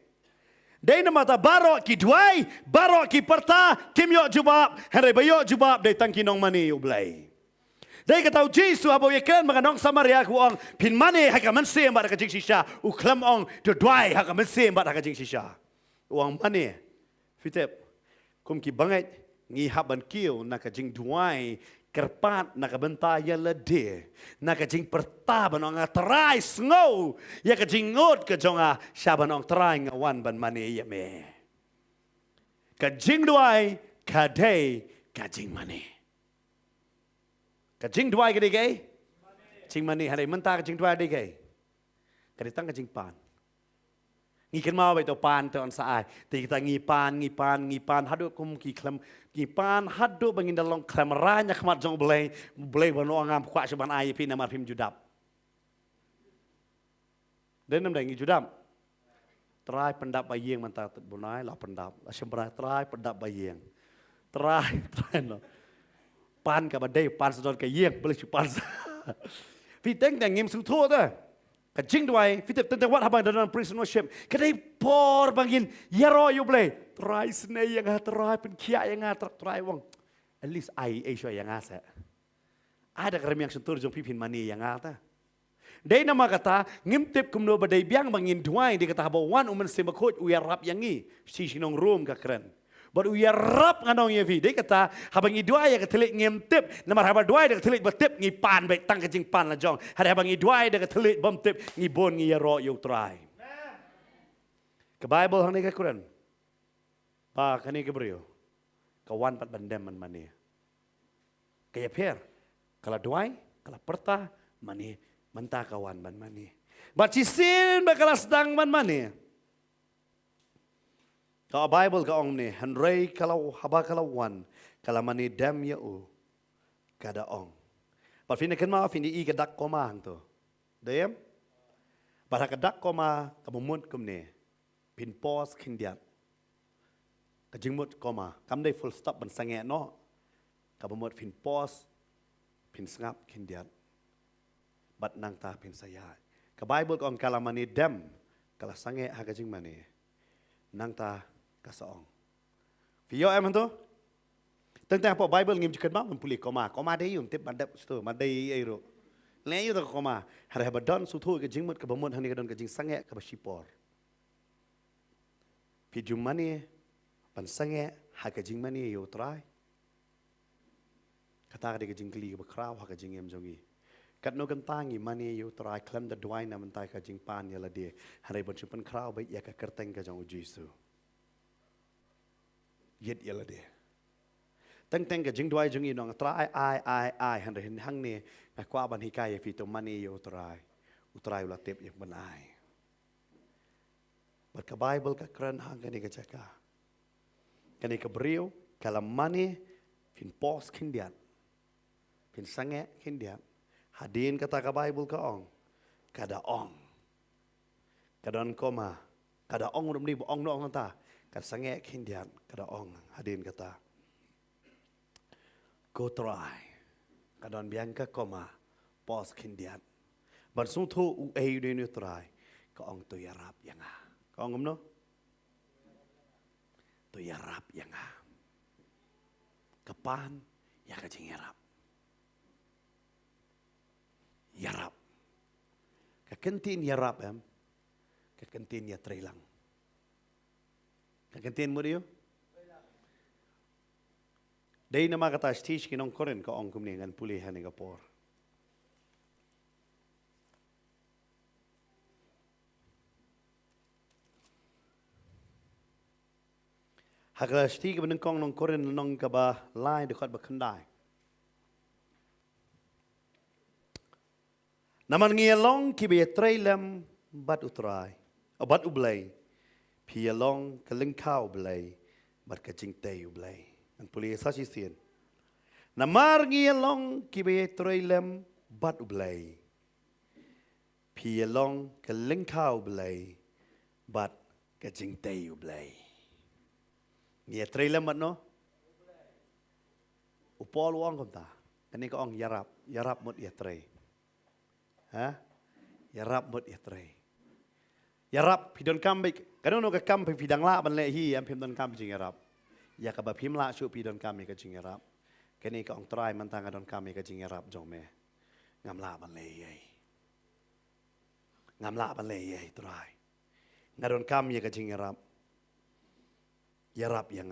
Dai nama ta barok ki duai, barok ki perta, kim yo jubab, hari bayo jubab dai tangki nong mani yo blai. ได้กระเตาจีสุอาบอยเกินมากับน้องสมาริยากูองพินมันเอให้กับมันเสียบัดกับจิงชิชาอุคลำองจะด้วยให้กับมันเสียบัดกับจิงชิชาอุองมันเอฟิเตปคุมกีบังไงงีฮับบันคิวนักกับจิงด้วยกระปาดนักกับบันตายละเดนักกับจิงประตาบันองตรายสงเอาอยากกับจิงงดกับจงอาชาบันองตรายงวันบันมันเอยเมกับจิงด้วยกับเดกับจิงมันเอกับจิงด้วยกันดีไงจิงมันนี่อะไรมันตากับจิงด้วยดีไงกันตั้งกับจิงปานงีขึ้นมาไปตัวปานตัวอันสะอาดตีkitaงีปานฮัดดูคุมกี่คลำงีปานฮัดดูบางอินดัลองคลำร้ายนักขมัดจงเบลย์บนองามขวาชบันไอพี่นามาพิมจุดับเดินน้ำแดงงีจุดับตรายปันดับใบเยียงมันตาบนไอหลับปันดับอาชมรายตรายปันดับใบเยียงตรายเนาะปานกับบันไดปานสะดอนกับเยียงเบลย์ชุปานพี่เต็งแต่งเงียบสุดทั่วเด้อกับจริงด้วยฟิตตั้งแต่วัดฮับบังดันพรีสโนเชมก็ได้พอร์บางยินยารออยู่เลยตรายสเนยยังไงตรายเป็นขี้ยังไงตรายวัง at least ไอช่วยยังไงซะada kerem yang sentur jong pipin mani yang ngata dai nama kata ngimtip kumno badai biang bangin duai di kata bawan umen semakot uyarap yangi si sinong room ka keren baru uyarap nganong yevi dai kata habang iduai ya ketelik ngimtip nama haba duai de ketelik batip ngi pan baik tang kejing pan la jong ada habang iduai de ketelik bom tip ngi bon ngi yaro yu trai ke bible hang ni ka keren pa kani ke brio kawan pat bandem man mani kaya per kalau duai, kalau perta, mani, mentah kawan man mani. Bacisin bakalah sedang man mani. Kalau Bible kau ong ni, Henry kalau haba kalau wan, kalau mani dam ya u, kada ong. But fini kenma fini I kedak koma hang tu, dayam. Pada kedak koma kamu mut kum ni, pin pause kindiat. Kajingmut koma, kamu day full stop ban sange no, kamu mut pin pause. Pin sengap kindiat, bat nang ta pin sayai. Ke Bible kong kala mani dem, kala sange hagajing mani, nang ta kasaong. Fiyo em tu? Tentang apa Bible ngim cikat mak mempuli koma deh yun tip mandap situ, mandai airo. Leyu tu koma, hari badon sutu ke jingmut ke bamut hani ke don ke jing sange ke basipor. Fijum mani, pan sange hagajing mani yo try. Kata dia kejing keli ke berkerau hak kejing em jongi. Kat no kentangi mani you try klem the dwai na mentai kejing pan ya la dia. Hari berjumpa kerau baik ya ke kerteng ke jong ujisu. Yet ya la dia. Teng kejing dwai jongi nong try ai hari hang ni nak kuat ban hikai ya fito mani you try. Utrai ulah tip yang benai. Berke Bible ke keren hang kani ke jaka. Kani ke beriu kalau mani fin pos kindiat. Pin sange kindiat hadin kata ka Bible ka ong kada ong kadon koma kada ong rum ni ong no ong ta kad sange kindiat kada ong hadin kata go try kadon biang ka koma pos kindiat ban sung thu u e de ni try ka ong tu yarap yanga ka ong no tu yarap yanga kapan ya ka jing yarap yarap. Kakentin yarap em. Kakentin ya trailang. Kakentin mo diyo? Day na makata stage kinong koren ka ong kumningan pulihan ni kapor. Haka stage ka kong nong koren nong ka ba lain dekat ba kendai. Naman ngiyalong kibiya trailam bat utray, bat ublay, piyalong kalingkaw ublay, bat kajing tay ublay. Ang puliya sa sisiyan. Namar ngiyalong kibiya trailam bat ublay, piyalong kalingkaw ublay, bat kajing tay ublay. Ngiya trailam bat no? Upol uang kumta. Kani ka ong yarap mut iya tray. Ha? Yarap mut ya tray. Yarap pidon kambik. Kadang no ka kampi pidang la ban le hi am pim don kampi jing yarap. Ya ka ba pim la shu pidon kampi ka jing yarap. Kini ka ong try man tanga don kami ka jingarap jong me. Ngam la ban le ye. Ngam la ban le ye try. Ngadon kami ka jingarap. Yarap yang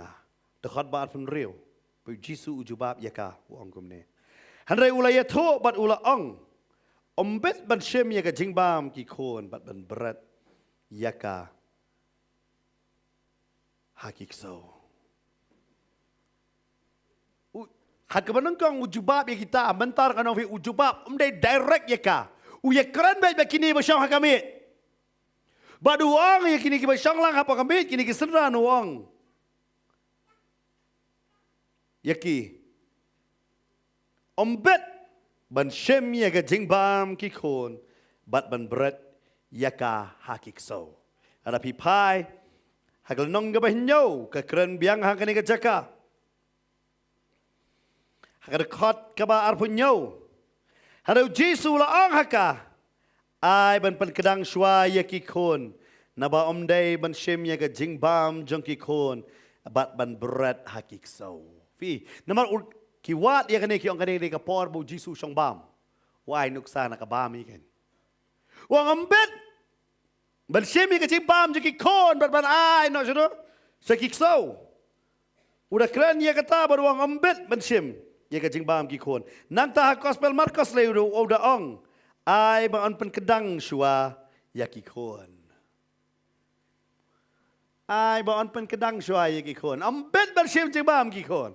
dekat baat pun real. Pu Jisu ujubab yaka uang kumne. Handai ulaya tho bat ula ong. Ombet ban shem yaka jingbam ki kon bat ban berat yaka hakik so. Hak kebanangkang ujubab ya kita bentar kana fi ujubab umdai direct yaka. Uya keren baik bakini basyang hakamit. Badu uang ya kini ki basyang lang apa kamit kini ki senran uang. Yaki ombet ban shem yaka jingbam ki kon bat ban berat yaka hakik so. Ada pipai hagal nong gabahinyo ka keren biang hakani ka jaka. Hagal kot ka ba arpunyo. Hadaw Jisu laang haka ay ban kedang shwa yaki kon naba omday ban shem yaka jingbam jongki kon bat ban berat hakik so. Fi naman kiwat ya kani kiyong kani ka por bu Jisu siyang bam. Why nuksa nakabami kan. Wang ambet ban shem yaka jingbam jongki kon bat ban ay no siya sa kikso. Udah keren ya kata baru wang ambet ban shem yaka jingbam ki kon. Nang tahak gospel Marcos leu udah ong ay ban kedang shwa yaki kon. Ay ban kedang shwa yaki kon. Ambet ban shem jingbam ki kon.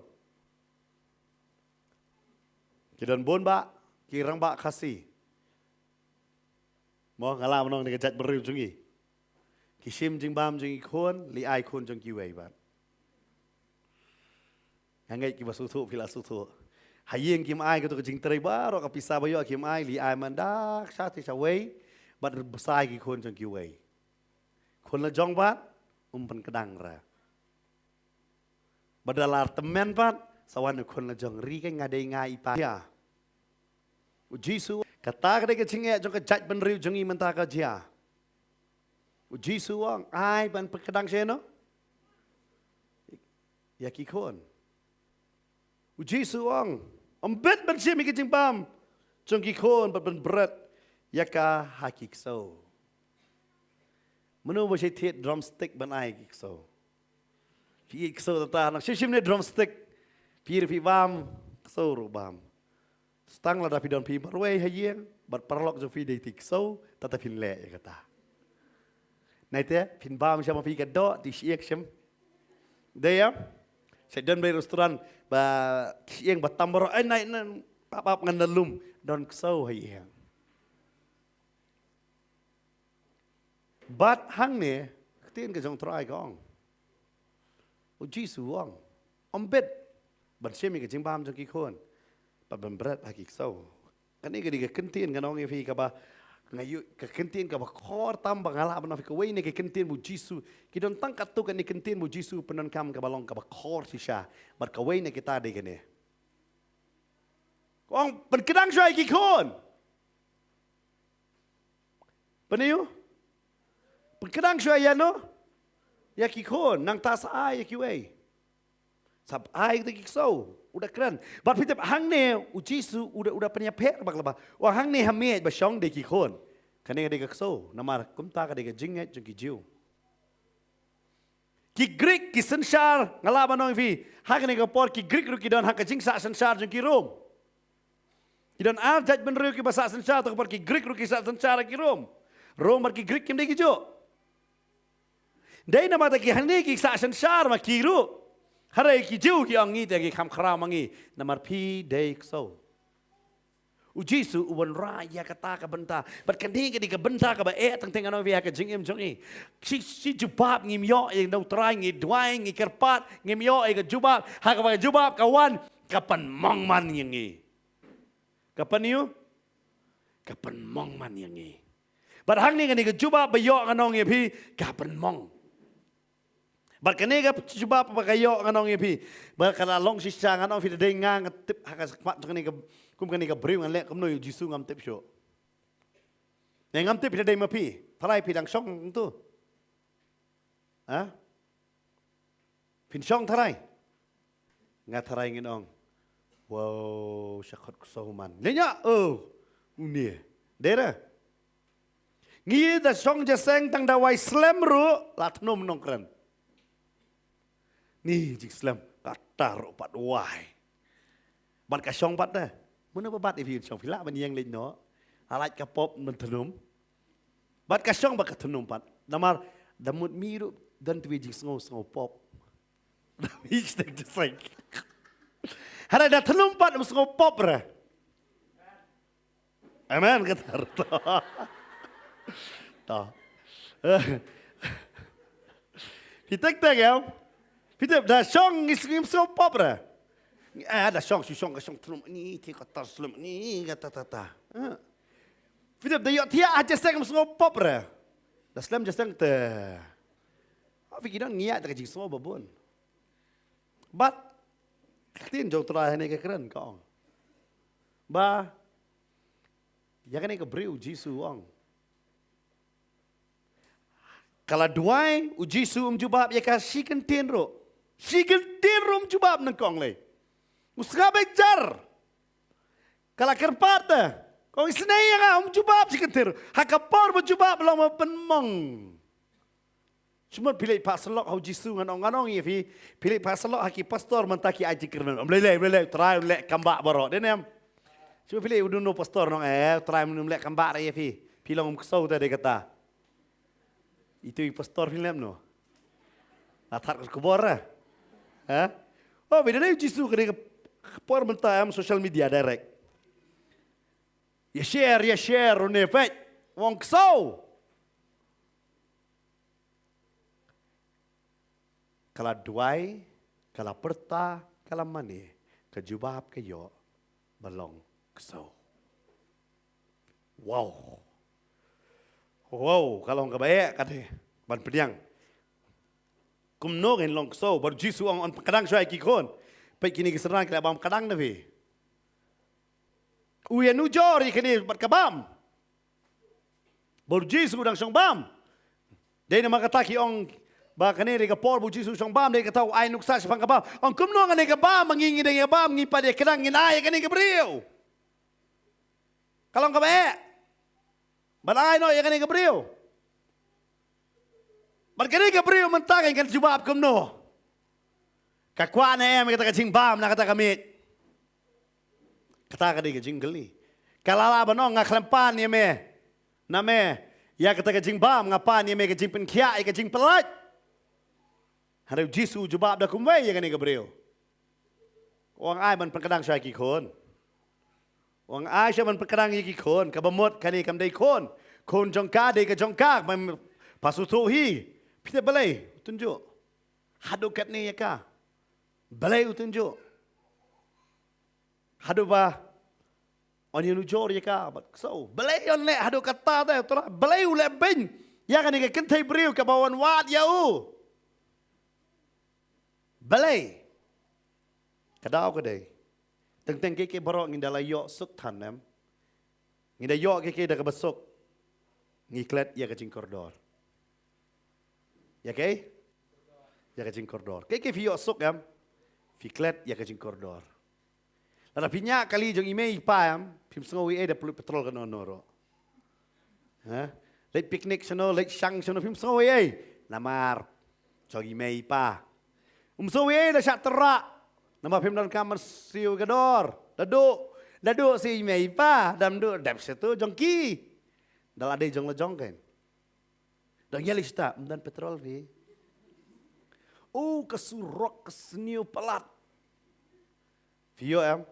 Kidan bon ba, kirang ba kasi. Mo ngalam nong nagajat beriu jungi. Kishim jingbam jungi kon, li ai kon jung kiwei ba. Hangai ki basutu pila sutu. Hayeng kim ai ko to jing trai ba ro ka pisa ba yo kim ai li ai mandak sa ti sa wei, bat besai ki kon jung kiwei. Kon la jong ba, pan kedang ra. Badalar temen pat sawan kon la jong ri kai ngadai ngai pa ya. Jisu kata kada ke chinge jong ka jaj ban riu jongi menta ka jia. Jisu ang ai ban kedang seno. Ya ki kon. Jisu ang ambet ban simi ke jingbam jong ki kon ban berat yaka hakik so. Menu ba siya tiet drumstick ban ai ki so. Pi so ta nak shim ne drumstick. Pi bam so ru bam. Stang la dapi don pi barway hayeng bat parlok jo fi detik so tata pin le ya kata. Naite pin bam siya mafi kado di siek sim. Daya saya dan beri restoran ba sieng ba tambaro ay nai nan papap ngandalum don so hayeng. Bat hang ne tin ka jong try gong. O Jisu wang ombet ban semi ka jingbam jong ki kon. Ban berat hakik so. Kani ka di ka kentin ka nong ifi ka ba ngayu ka kentin ka ba kor tambang ala ba nafi ka way ni ka kentin bu Jisu ki don tangkat tu ka ni kentin bu Jisu penon kam ka balong ka ba kor si siya bar ka way ni kita di ka ni. Kong penkedang siya ki kon. Paniyo? Penkedang siya yan no? Ya ki kon nang tas ay ki way. Sab ay ki so. Udah keren. Bat pitep hang ne Jisu udah penyapek bak laba. Wah hang ne hamet ba syong de ki kon. Kane de ka so namar kumta ka de ka jinget jung ki jiu. Ki Greek ki sensar ngalaba nong vi. Hak ne ka por ki Greek ru ki don hak ka jing sa sensar jung ki rom. Ki don al jaj ben ru ki ba sa sensar to por ki Greek ru ki sa sensar ki rom. Rom bar ki Greek kim de ki jo. Dai nama ta ki hang ne ki sa sensar ma ki ru. Harai ki jiu ki angi te ki kham khram angi namar pi dek so. Jisu uwan ra ya kata ka benta bat kan ding ka di ka benta ka ba tang teng anong via ka jingim jongi. Si jubab ngim yo e no try ngi dwai ngi kerpat ngim yo e ka jubab ha ka ba jubab kawan kapan mong man yangi. Kapan yu? Kapan mong man yangi. Bat hang ni ka jubab ba yo anong e pi kapan mong. Bat kanega cuba apa kayo nganong ipi. Bat kana long si siya nganong fi de ngang tip hakas mat kanega kum kanega briu ngan lek kamno Jisu ngam tip syo. Ne ngam tip de mapi. Tharai pi dang song tu. Ha? Pin song tharai. Nga tharai nginong. Wow, syakot kusahuman. Lenya, ini. Dera. Ngi da song jaseng tang da wai slam ru lat nom nongkran. Ni jik slam katar pat wai. Bat ka song pat dah. Mana bat ifi song pila ban yang lin no. Alat ka pop mentenum. Bat ka song bat ka tenum pat. Namar damut miru dan tu jik sngo pop. Is tak jaseng. Hara da tenum pat sngo pop ra. Amen katar. Đó. Thì tất cả em. Thì tập đã xong cái số pop rồi. Đã xong cái xong thùng ni thì có tar slum ni ta. Thì tập đã yọ thì aja sang số pop rồi. Đã slam just sang te. Vì cái đó nghe ta cái số babon. But tin jauh terakhir ni cái keren kong. Ba. Ya kan ni cái beriu Jisu ong. Kalau duai uji su jubab ya kasih kentin ro. Si kentin ro jubab nengkong le. Usga bejar. Kalau kerpat kong isnai yang jubab si kentin. Hakapor jubab belum penmong. Cuma pilih pasalok hau jisu nganong ya fi. Pilih pasalok haki pastor mentaki aji kerana. Boleh try lek kambak borok. Denem. Cuma pilih uduno pastor nong try lek kambak ya fi. Pilih kesau tadi kata. Itu pastor film no. Latar kubur lah. Oh beda dah Jisu kena kupur mentam social media direct. Ya share ne fake. Wong kesau. Kalau duai, kalau perta, kalau mani, kejubab keyo belong kesau. Wow, kalau enggak baik kata ban pediang. Kumno kan long so baru Jisu on kadang saya kikon. Pai kini keseran kena bam kadang nabi. Uya nujori kini bat kabam. Baru Jisu dang song bam. Dia nama kata ki ong ba kini rega por bu Jisu song bam dia kata ai nuksa sepang kabam. Ong kumno kan rega bam mengingi dia bam ngipa dia kadang nginai kini kebriu. Kalau enggak baik Balai no yang kini Gabriel. Balkini Gabriel mentang yang jubab kumno. Kakwa na kata kacing bam na kata kami. Kata kadi kacing geli. Kalala banong ngaklempan ya me. Na me ya kata kacing bam ngapan ya me kacing penkia kacing pelat. Hari Jisu jubab dah kumwe yang kini Gabriel. Orang ai man pengkadang saya kikon. Wang Aisyah man perkerang iki kon, kabamot kani kam dai kon jongka dai ka jongka man pasutuhi. Pita balai tunjuk. Hadu kat ni ya ka. Balai tunjuk. Hadu ba on yang ujor ya ka. So, balai on le hadu kata dah tora balai ule ben. Ya kan ni ka kentai beriu ka bawan wat ya u. Balai. Kadau ka dai. Tentang keke borok ngi dalam yok suk tanem. Ngi da yok keke dah kebesuk. Ngi klet ya kacing koridor. Ya ke? Ya kacing koridor. Keke fi yok suk am. Fi klet ya kacing koridor. Lalu pinya kali jong email pa am. Pim sengawi dah perlu petrol kan noro. Late picnic sono, late shang sono pim sengawi namar. Jong email pa. Sengawi dah syak terak. Nama film dalam kamar siu gedor, dadu si mei pa, dam du dap situ jongki, dalam ada jong lejong kan, dan ya lista, dan petrol vi, kesurok keseniu pelat, vio am,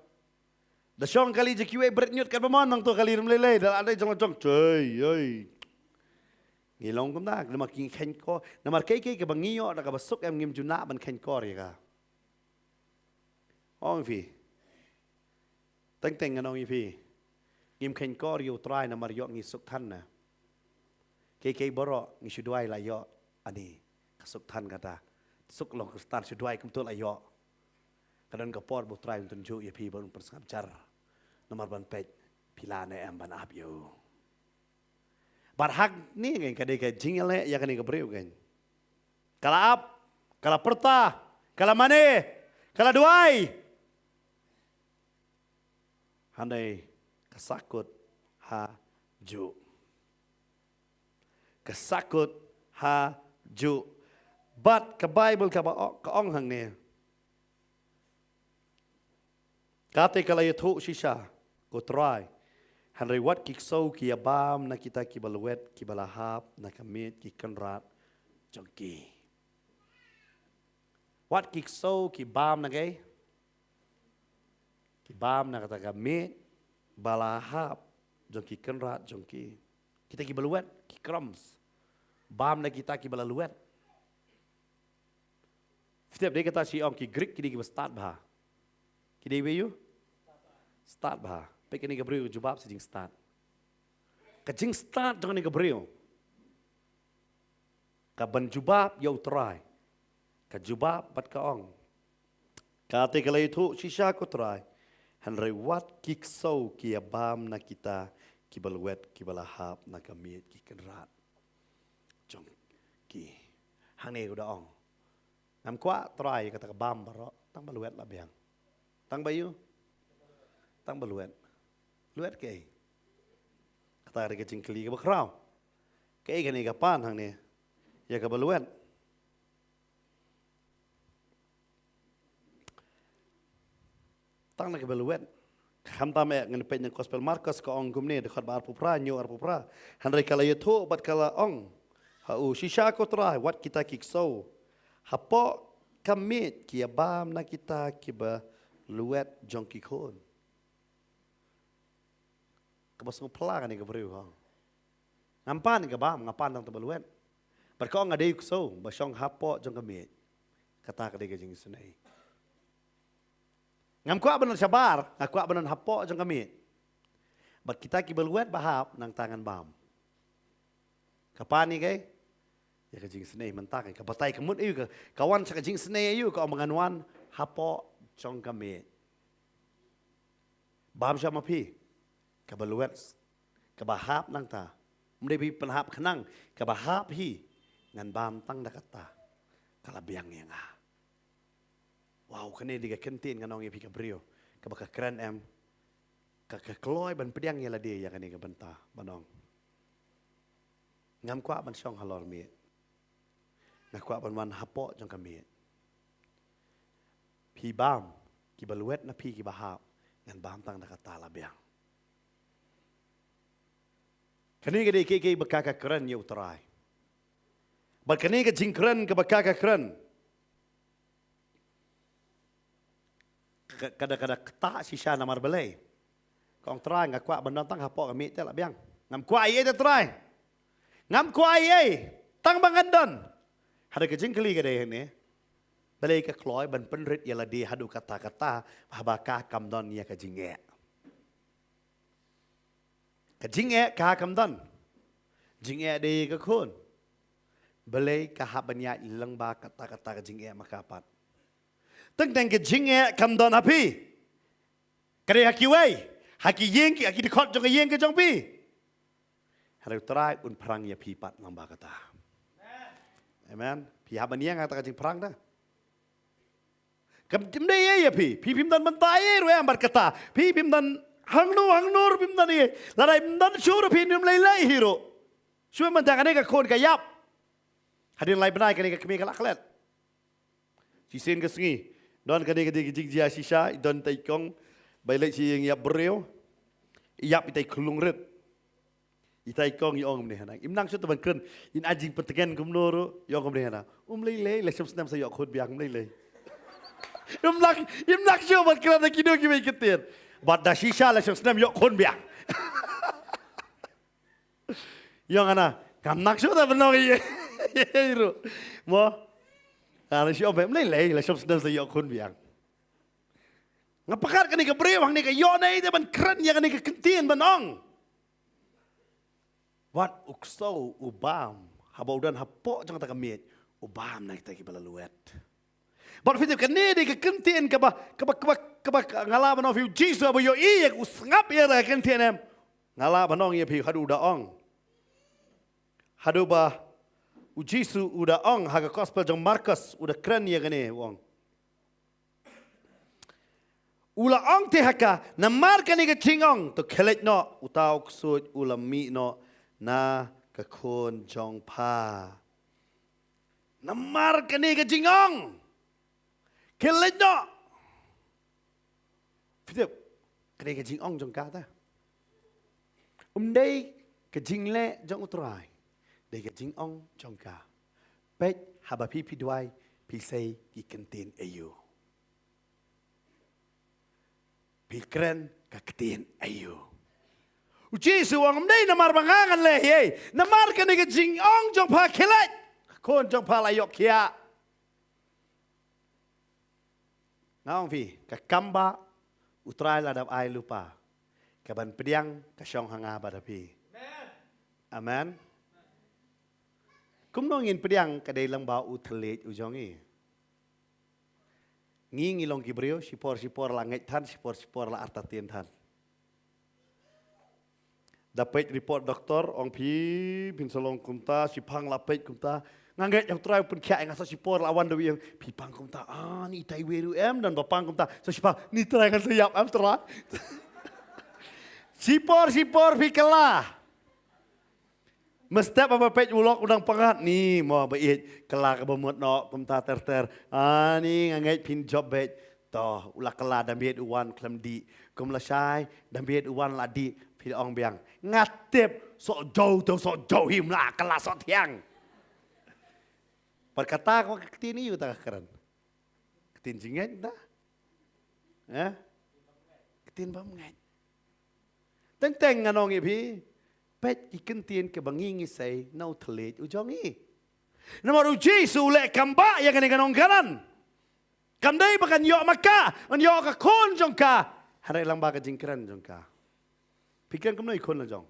dah syong kali jekiwe bernyut kan pemanang tu kali meleleh, dalam ada jong lejong, cuy, ngilong kum dah, nama king kenko, nama keke ke bangio, dah kabasuk am ngim juna ban kenko ya ka. Ong fi, teng nganong fi, ngim ken kor yu try na mariok ngi suk tan na, keke borok ngi sudwai la yo, ani kasuk tan kata, suk long kestar sudwai kum tu la yo, kadang kapor bu try untuk tunjuk ya fi baru persabjar, nomor ban pej pilane em ban ap yo, barhak ni kan kadai ka jingale ya kan ni kabriu kan, kalau ap, kalau perta, kalau mane, kalau duai. Handai kesakut haju. Kesakut haju. But ke Bible ke ong hang ni. Kate kalay thu shisha ko try. Handai wat kiksau ki abam na kita ki balwet ki balahap na kamit ki kanrat jongki. Wat kiksau ki bam na gay. Ki bam na kata kamit balahap jongki kanrat jongki. Kita ki balwet ki crumbs. Bam na kita ki balaluet. Setiap dia kata si ong ki Greek kini ki start bah. Kini you start bah. Pek ni Gabriel jubab si jing start. Kajing start jangan ni Gabriel. Kaban jubab yau try. Kajubab bat ka ong. Kate kala itu shisha ko try. Hanrai wat kiksau ki abam na kita ki balwet ki balahap na kamit ki kenrat. Jong ki. Hang ni udah ong. Nam kwa try kata kabam baro tang baluet lah biang. Tang bayu. Tang baluet. Luet ke. Kata ada kecing keli ke bakrau. Ke kan ni kapan hang ni. Ya ke baluet. Tang nak ke baluet. Kham tam ngan pe yang gospel Markus ka ong gumne dekat bar pupra nyu ar pupra. Handai kala yetu bat kala ong. Hau shisha ko try wat kita kiksau. Hapo kamit ki abam na kita ki ba luet jongki kon. Kabas ngupla ni Gabriel ha. Ngampan ni kabam ngapan tang tabaluet. Berkong ada yukso basong hapo jong kamit. Kata ka dega jing sunai. Ngam kwa benar sabar, ngakwa benar hapo jong kamit. Bat kita ki baluet bahap nang tangan bam. Kapan ni kay? Ya ka jing sunai mentak ka batay kamut ayu ka kawan sa ka jing sunai ayu ka omanganwan hapo jong kamit. Bam siya mapi. Kabaluet, kabahap nang ta. Mudi pi penhap kenang, kabahap hi ngan bam tang dakata. Kalabiang yang ah. Wow, kene diga kentin nganong pi kabrio. Kabaka keren em. Kakakloy ban pediang yala dia ya kene kabenta banong. Ngam kwa ban song halor mi. Ngakwa ban wan hapo jong kami. Pi bam, kibaluet na pi kibahap ngan bam tang dakata labiang. Kani ka di kiki bakaka keren ya uterai. Bat kani ka jing keren ka bakaka keren. Kada-kada keta sisa namar belai. Kong terai ngakwa benantang hapok kami te labiang. Ngam kwa ye te terai. Ngam kwa ye tang bangandon. Hada ka jing kali ka deh ni. Belai ka kloy ban penrit ya ladi hadu kata-kata habaka kamdon ya ka jing e. Kajing ka kamdan. Jing de ka khun. Belai ka habanya ilang ba kata-kata kajing makapat. Teng teng kajing kamdan api. Kare hakiwai. Haki yeng ki haki dikot jong yeng ke jong pi. Haru trai un perang ya pipat ngamba kata. Amen. Pi habanya ngata kajing perang dah. Kam timde ya pi. Pi pimdan mentai ruwe ambar kata. Pi pimdan hang nur bimdan ni larai bimdan syur pinum lai hero syur mendak ane ka kon ka yap hadin lai benai kani ka kemi kalak klet sisin ke sengi don kani ka jig jia sisa don tai kong bai lai si yap breu yap itai klung ret itai kong yong ni hana imnang syut ban kren in ajing petegen kumnoro yong ni hana lai sam snam sa yok khod biang lai imnak syut ban kren na kido ki bai ketir Bat dah sisa lah senam yok kon biang. Yang ana kam nak sudah benar ye. Hero. Mo. Ana si obem lei lah senam sa yok kon biang. Ngapakar kani ka brewang ni ka yo na ite ban kren ya kani ka kentin banong. Wat ukso ubam habau dan hapo jang ta kamit ubam na kita ki balaluet. But fitip kani di ka kentin ka ba ngalaban of you Jesus abo yo iyak usngap ya ra kentin em ngalaban ong ya pi hadu da ong hadu ba u Jesus uda ong haga gospel jong Markus uda kren ya gani wong ula ong te haka namar kani ka chingong to khelet no utau ksut ula mi no na ka khon jong pha namar kani ka chingong khelet no phidep kani ka chingong jong ka ta đây ka jing le jong utrai đây ka chingong jong ka pet haba pi pidwai pi sei ki kentin ayu Pikren kaketin ayu. Ujisu wang mdei namar bangangan le ye. Namar ka nega jing ong jong pa kilat. Kon jong pa layok kia. Ngaong fi kakamba utray ladap ay lupa. Kaban pediang kasyong hanga badapi. Amen. Kumnongin pediang kadai lang ba utlet ujongi. Ngi long kibrio sipor la ngait than sipor la artatien than dapat report doktor ong pi bin solong kumta sipang la pet kumta nganget yang try pun kya ngasa sipor lawan dewi yang pipang kumta ni tai weru em dan bapang kumta so sipang ni try ngan sayap em try sipor pikela mesti apa pet ulok udang pengat ni mau bait kelak bemut no kumta ter ni ngangai pin job bet toh ulak kela dan biet uwan klem di kum la syai dan biet uwan la di pi ong biang ngatip sok jauh him la kela sok tiang perkata kau ketini yu tak keren ketin jinget dah ketin bamngat teng nganong ipi pet ikan tien ke bangingi say nau telit ujongi. Nomor uji sule kamba yang kena kanong kanan. Kamdai bakan yok maka, on yok ka kon jongka. Harai lang baka jingkran jongka. Pikiran kamu ikon lah jong.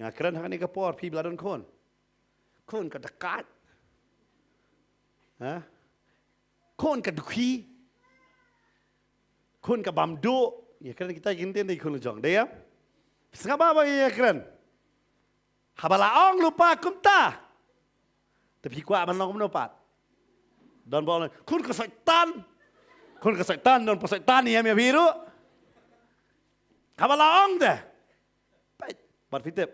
Ngakran hakan ika por pi bladon kon. Kon ka dekat. Kon ka duki. Kon ka bamdu. Ya kan kita ikan tien ikon lah jong. Dia Sengapa bagi ya keren? Habalaong lupa kumta. Tapi kuat manong menopat. Don boleh. Kun kesaitan don kesaitan ni ya biru. Habalaong deh. Baik, berfitip.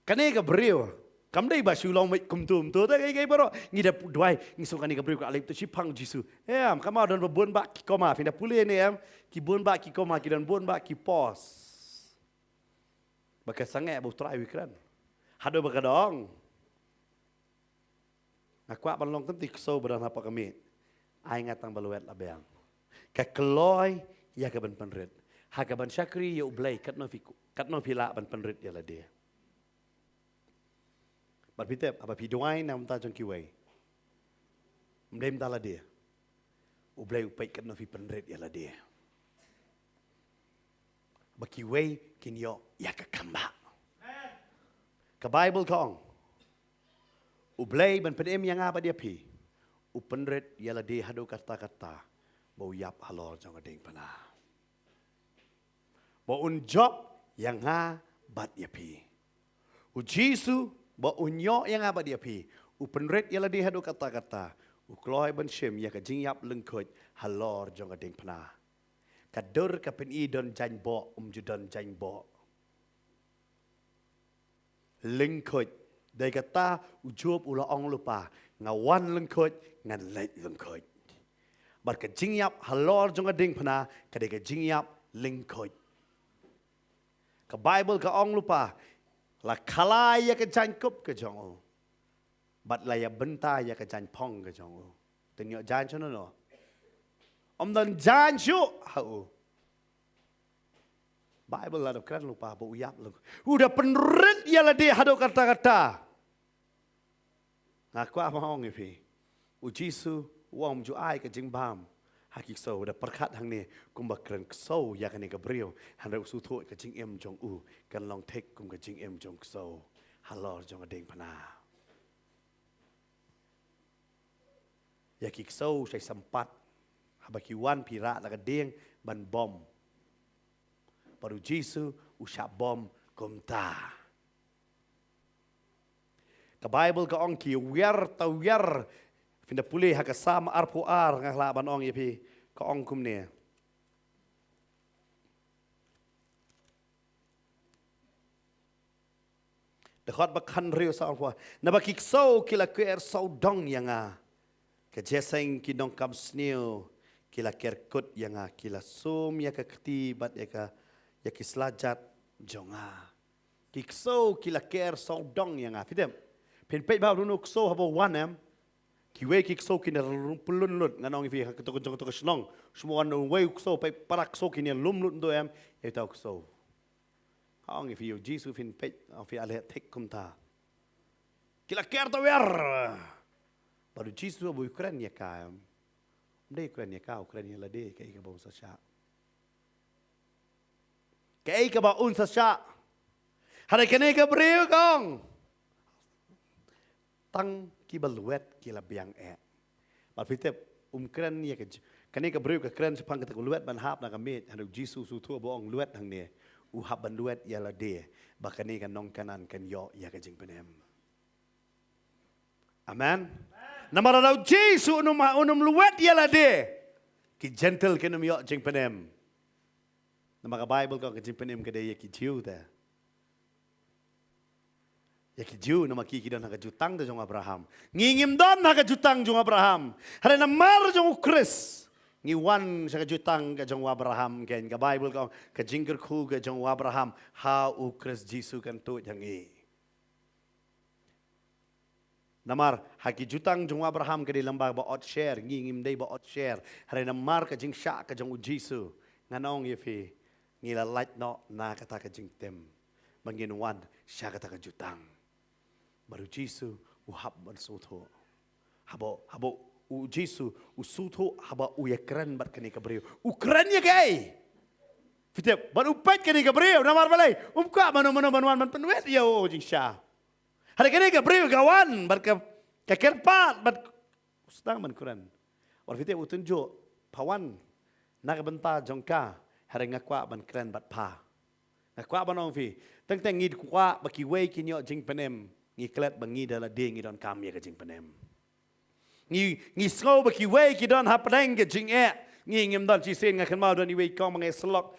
Kani ke beriu. Kamdai basu long mai kumtum tu tak kai baro. Ngida duai ngisung kani ke beriu ka alip tu sipang jisu. Em kama don bebun bak ki koma finda pulih ni em. Ki bun bak ki koma ki don bun bak ki pos. Baka sangat abu try wikran. Hado baka dong. Nakwa balong tentik so beran apa kami. Ai ngatang baluet labeang. Ka keloy ya ka ban penrit. Ha ka ban syakri ya ublay katno pila ban penrit ya la dia. Barbitep apa piduai nam ta jong kiwai. Mdem ta la dia. Ublay upai katno fi penrit ya la dia. Bakiway kinyo ya kakamba. Ka Bible kong. Ublay ban pedem yang apa dia pi. Upenret yala de hado kata-kata. Bau yap halor jong adeng pana. Bau unjob yang ha bat dia pi. Ujisu bau unyo yang apa dia pi. Upenret yala de hado kata-kata. Ukloy ban shem ya ka jing yap lengkoj halor jong adeng pana. Kadur kapen I don jany bo judon jany bo. Lengkoj dari kata ujub ula ong lupa ngawan lengkoj ngan leit lengkoj. Bar ka jingyap halor jong ading pana kadai ka jingyap lengkoj. Ka Bible ka ong lupa la kalaya ka jany kup ka jong. Bat la ya benta ya ka jany pong ka jong. Tenyo jany chono no. Om dan jan syu hau. Bible lah keren lupa bau yap lu. Udah penrit ya lah dia hado kata-kata. Ngaku apa mau ngipi? Ujisu wam ju ai ke jing bam. Hakik so udah perkat hang ni kumbak keren so ya kan ni ke brio. Handa usu tu ke jing em jong u kan long tek kum ke jing em jong so. Halor jong adeng pana. Ya kik so saya sempat habakiwan pira la kadeng ban bom. Baru Jisu usap bom kumta. Ka Bible ka ong ki wer ta wer finda pulih ha ka sama arpu ar ngah la ban ong ipi ก็องคุมเนี่ยแต่ขอดบักคันเรียวสาวว่านับกิกโซกิลาเกอร์สาวดองยังอ่ะก็เจสังกินองคำสเนียวกิลาเกอร์กดยังอ่ะกิลาซูมยากกตีบัดยากิสลาจัดจงอ่ะกิกโซกิลาเกอร์สาวดองยังอ่ะพี่เดมเพ่นไปบ้ารุนกโซฮับวันเอ็มคิเวกิกโซกินรุมปลุนลุดงั้นน้องอีฟีกตุกชนองสมวันเวกโซไปปรักโซกินลุมลุดตัวเอ็มเอตากโซห้องอีฟีอยู่จีสุฟินเป็ดเอาฟีอะไรเทคคุมตากิลาเกอร์ตัวเวอร์บารูจีสุบุยเครนยากาไม่ได้เครนยากาเครนยาละเดย์แกอีกบ่าวสัชชาแกอีกบ่าวอุนสัชชาหาได้แค่นี้ก็เปรี้ยวกองตั้งกี่บลเวทกี่ละเบียงแอะบัดพิเศษเครนเนี่ยกันนี้ก็เปรี้ยวกับเครนสพังกับตะกุลเวทบรรทับนักเมฆหาดูจีสุสุทั่วบ่องลเวททางเนี่ยฮับบรรเวทยาละเดย์บักกันนี้กันน้องกันนันกันย่อยากจะจึงเป็นเอ็มอาเมนnama rada Yesus unum luwet ialah dia ki gentle ke num yo jing penem nama ka Bible ko ke jing penem ke dia ki jiu ta ya ki jiu nama ki don ha jutang de jong Abraham ngingim don ha jutang jong Abraham hare namar jong Chris ngi wan sa jutang ke jong Abraham ken ka Bible ko ke jingker khu ke jong Abraham ha u Chris Yesus kan tu jang e namar haki jutang jong Abraham ke di lembah ba ot share ngingim dei ba ot share hari namar ke jing sya ke jong Jisu nganong yefi ngila light no na kata ke jing tem bangin wan sya kata ke jutang baru Jisu uhab ban sutho habo u Jisu u sutho haba u yakran bat kini ke beriu ukran ya gay fitep baru pet kini ke beriu namar balai ka manu man penwet ya o jing sya hari kini ke beriu kawan berkekerpat berustang berkuran. Orang kita utunjuk pawan nak benta jongka hari ngakwa berkuran berpa. Ngakwa banong fi. Teng ngid kwa baki wei kinyo jing penem ngiklet bangi dalam dia ngidon kami ke jing penem. Ngi snow baki wei kidon hapadeng ke jing ngim don cisen ngakan mau don iwei kong mengai selok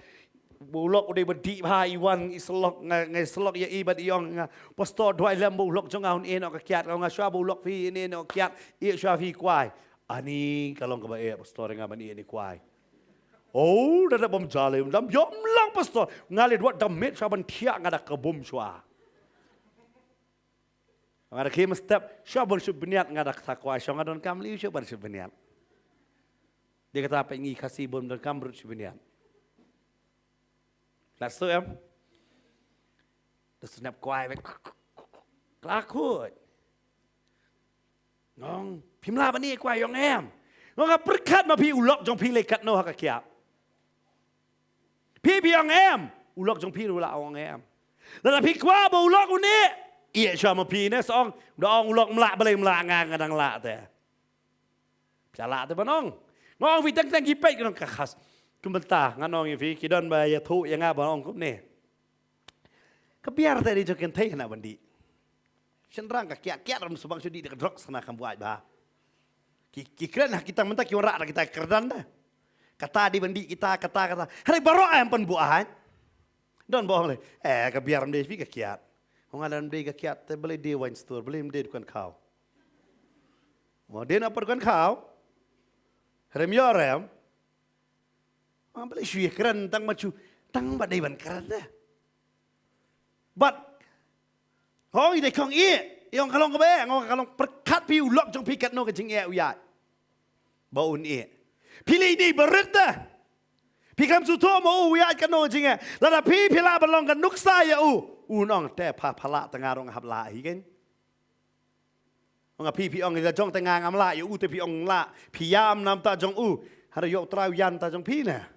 bulok udah berdi bahai iwan islok ngai selok ya ibat iong pastor dua lam bulok jong aun enok kiat kalau ngaswa bulok fi ini enok kiat iya swa fi kuai ani kalau kebae pastor ngaban ini kuai oh dah bom jalim dam yom lang pastor ngali dua damit saban tiak ngada kebom swa ngada kim step saban subniat ngada takwa swa ngadon kamli saban subniat dia kata apa ingi kasih bom dan kamrut subniat là sơ em được snap quay với lá khôi ngon phim la bên này quay yong em ngon gặp bứt khát mà phi ulok trong phi lấy cắt nô hắc kia phi yong em ulok trong phi ru la yong em là phi qua bầu ulok u nè iya cho mà phi nè song dong ulok mla beli mla ngang ngang la te pala te banong ngon phi tang gipet ngon kakas Kumbenta nganong ifi kidon ba ya thu yang ngaba ong kup ne. Kebiar tadi jokin thai na bandi. Senrang ka kiat ram subang sudi de drok sana kam buat ba. Ki kren kita menta ki ora kita kerdan dah. Kata di bandi kita kata. Hari baro ayam pen buahan. Don bohong le. Kebiar ram de ifi ka kiat. Hong alam de ka kiat te beli de wine store beli de dukan kau. Mau de na dukan kau. Rem yo rem. Beli syuih keren tang macu tang badai ban keren dah. But hong ide kong yang kalong kebe ngong kalong perkat pi ulok jong pikat no kecing uyat. Baun pilih ini berat dah. Pikam suto mau uyat kan no kecing lada pi pila balong kan nuksa ya nong te pala tengah rong hab la kan. Ong pi ong ida jong tengah ngam la te pi ong la pi yam nam ta jong hari yok trau yan ta jong pi na.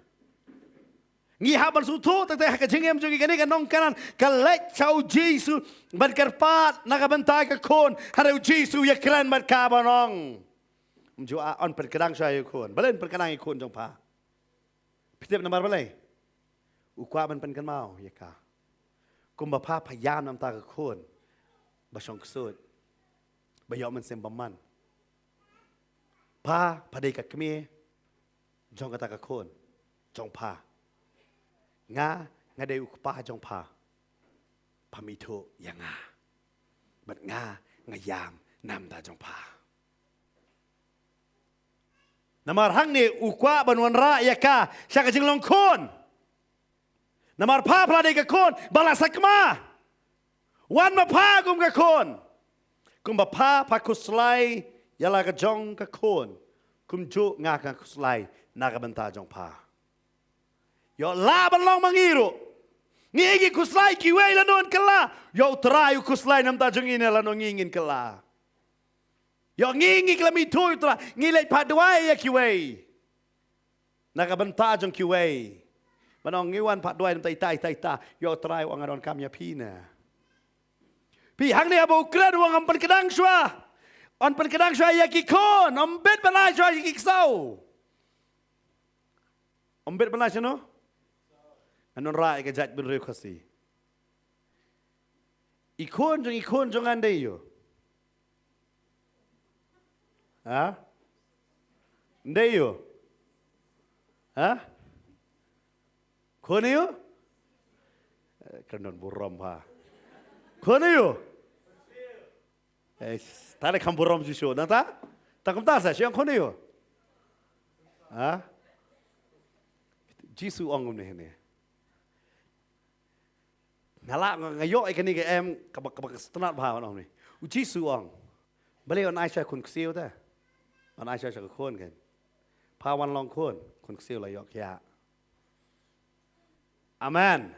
Ngi haban sutu tete hak jengem jogi kene kanong kanan kalek chau Jesu berkerpat nakabantai ka kon harau Jesu ya kran berkabanong mjua on perkedang saya kon balen perkedang kon jong pa pitep namar balai ukwa ban pen kan mau ya ka kumba pa payam nam ta ka kon basong ksut bayo man sem baman pa padai ka kme จงกระตากระโคนจงพางางาเดอุกป้าจงพาพามิโทยังงาบัดงายามนำตาจงพาNamar hang ni ukwa banwan ra yaka syaka jing long kon. Namar pa pla de ka kon bala sakma. Wan ma pa gum ka kon. Kum ba pa kuslai yala ka jong ka kon. Kum ju nga ka kuslai na ka banta jong pa. Yo la ban long mangiru. Ngigi kuslai kiwei la non kala. Yo trai kuslai nam ta jong ina la non ngingin kala. Yo ngingi klami tu tra ngilai padwai ya kiwei nakabanta jong kiwei manong ngiwan padwai nam tai yo try wang aron kamya pina pi hang ni abo ukran wang ampan kedang shwa on pan kedang shwa ya kikon ombet balai shwa ya kiksau ombet balai no anon ra ka jat bin rew khasi ikon jong ande yo Ha? Hindi yun. Ha? Kone yun? Kanon buram pa. Kone yun? Tane kam buram si siyo. Nata? Takum tasa siya kone yun? Ha? Jisu ongum ni hini. Nala ngayo ay kani ka em kabak stanat pa ano ni. Jisu ong. Bali on Aisha kun ksiyo ta. On Aisha ka kon kan. Pa wan long kon kun ksiyo la yok ya. Amen.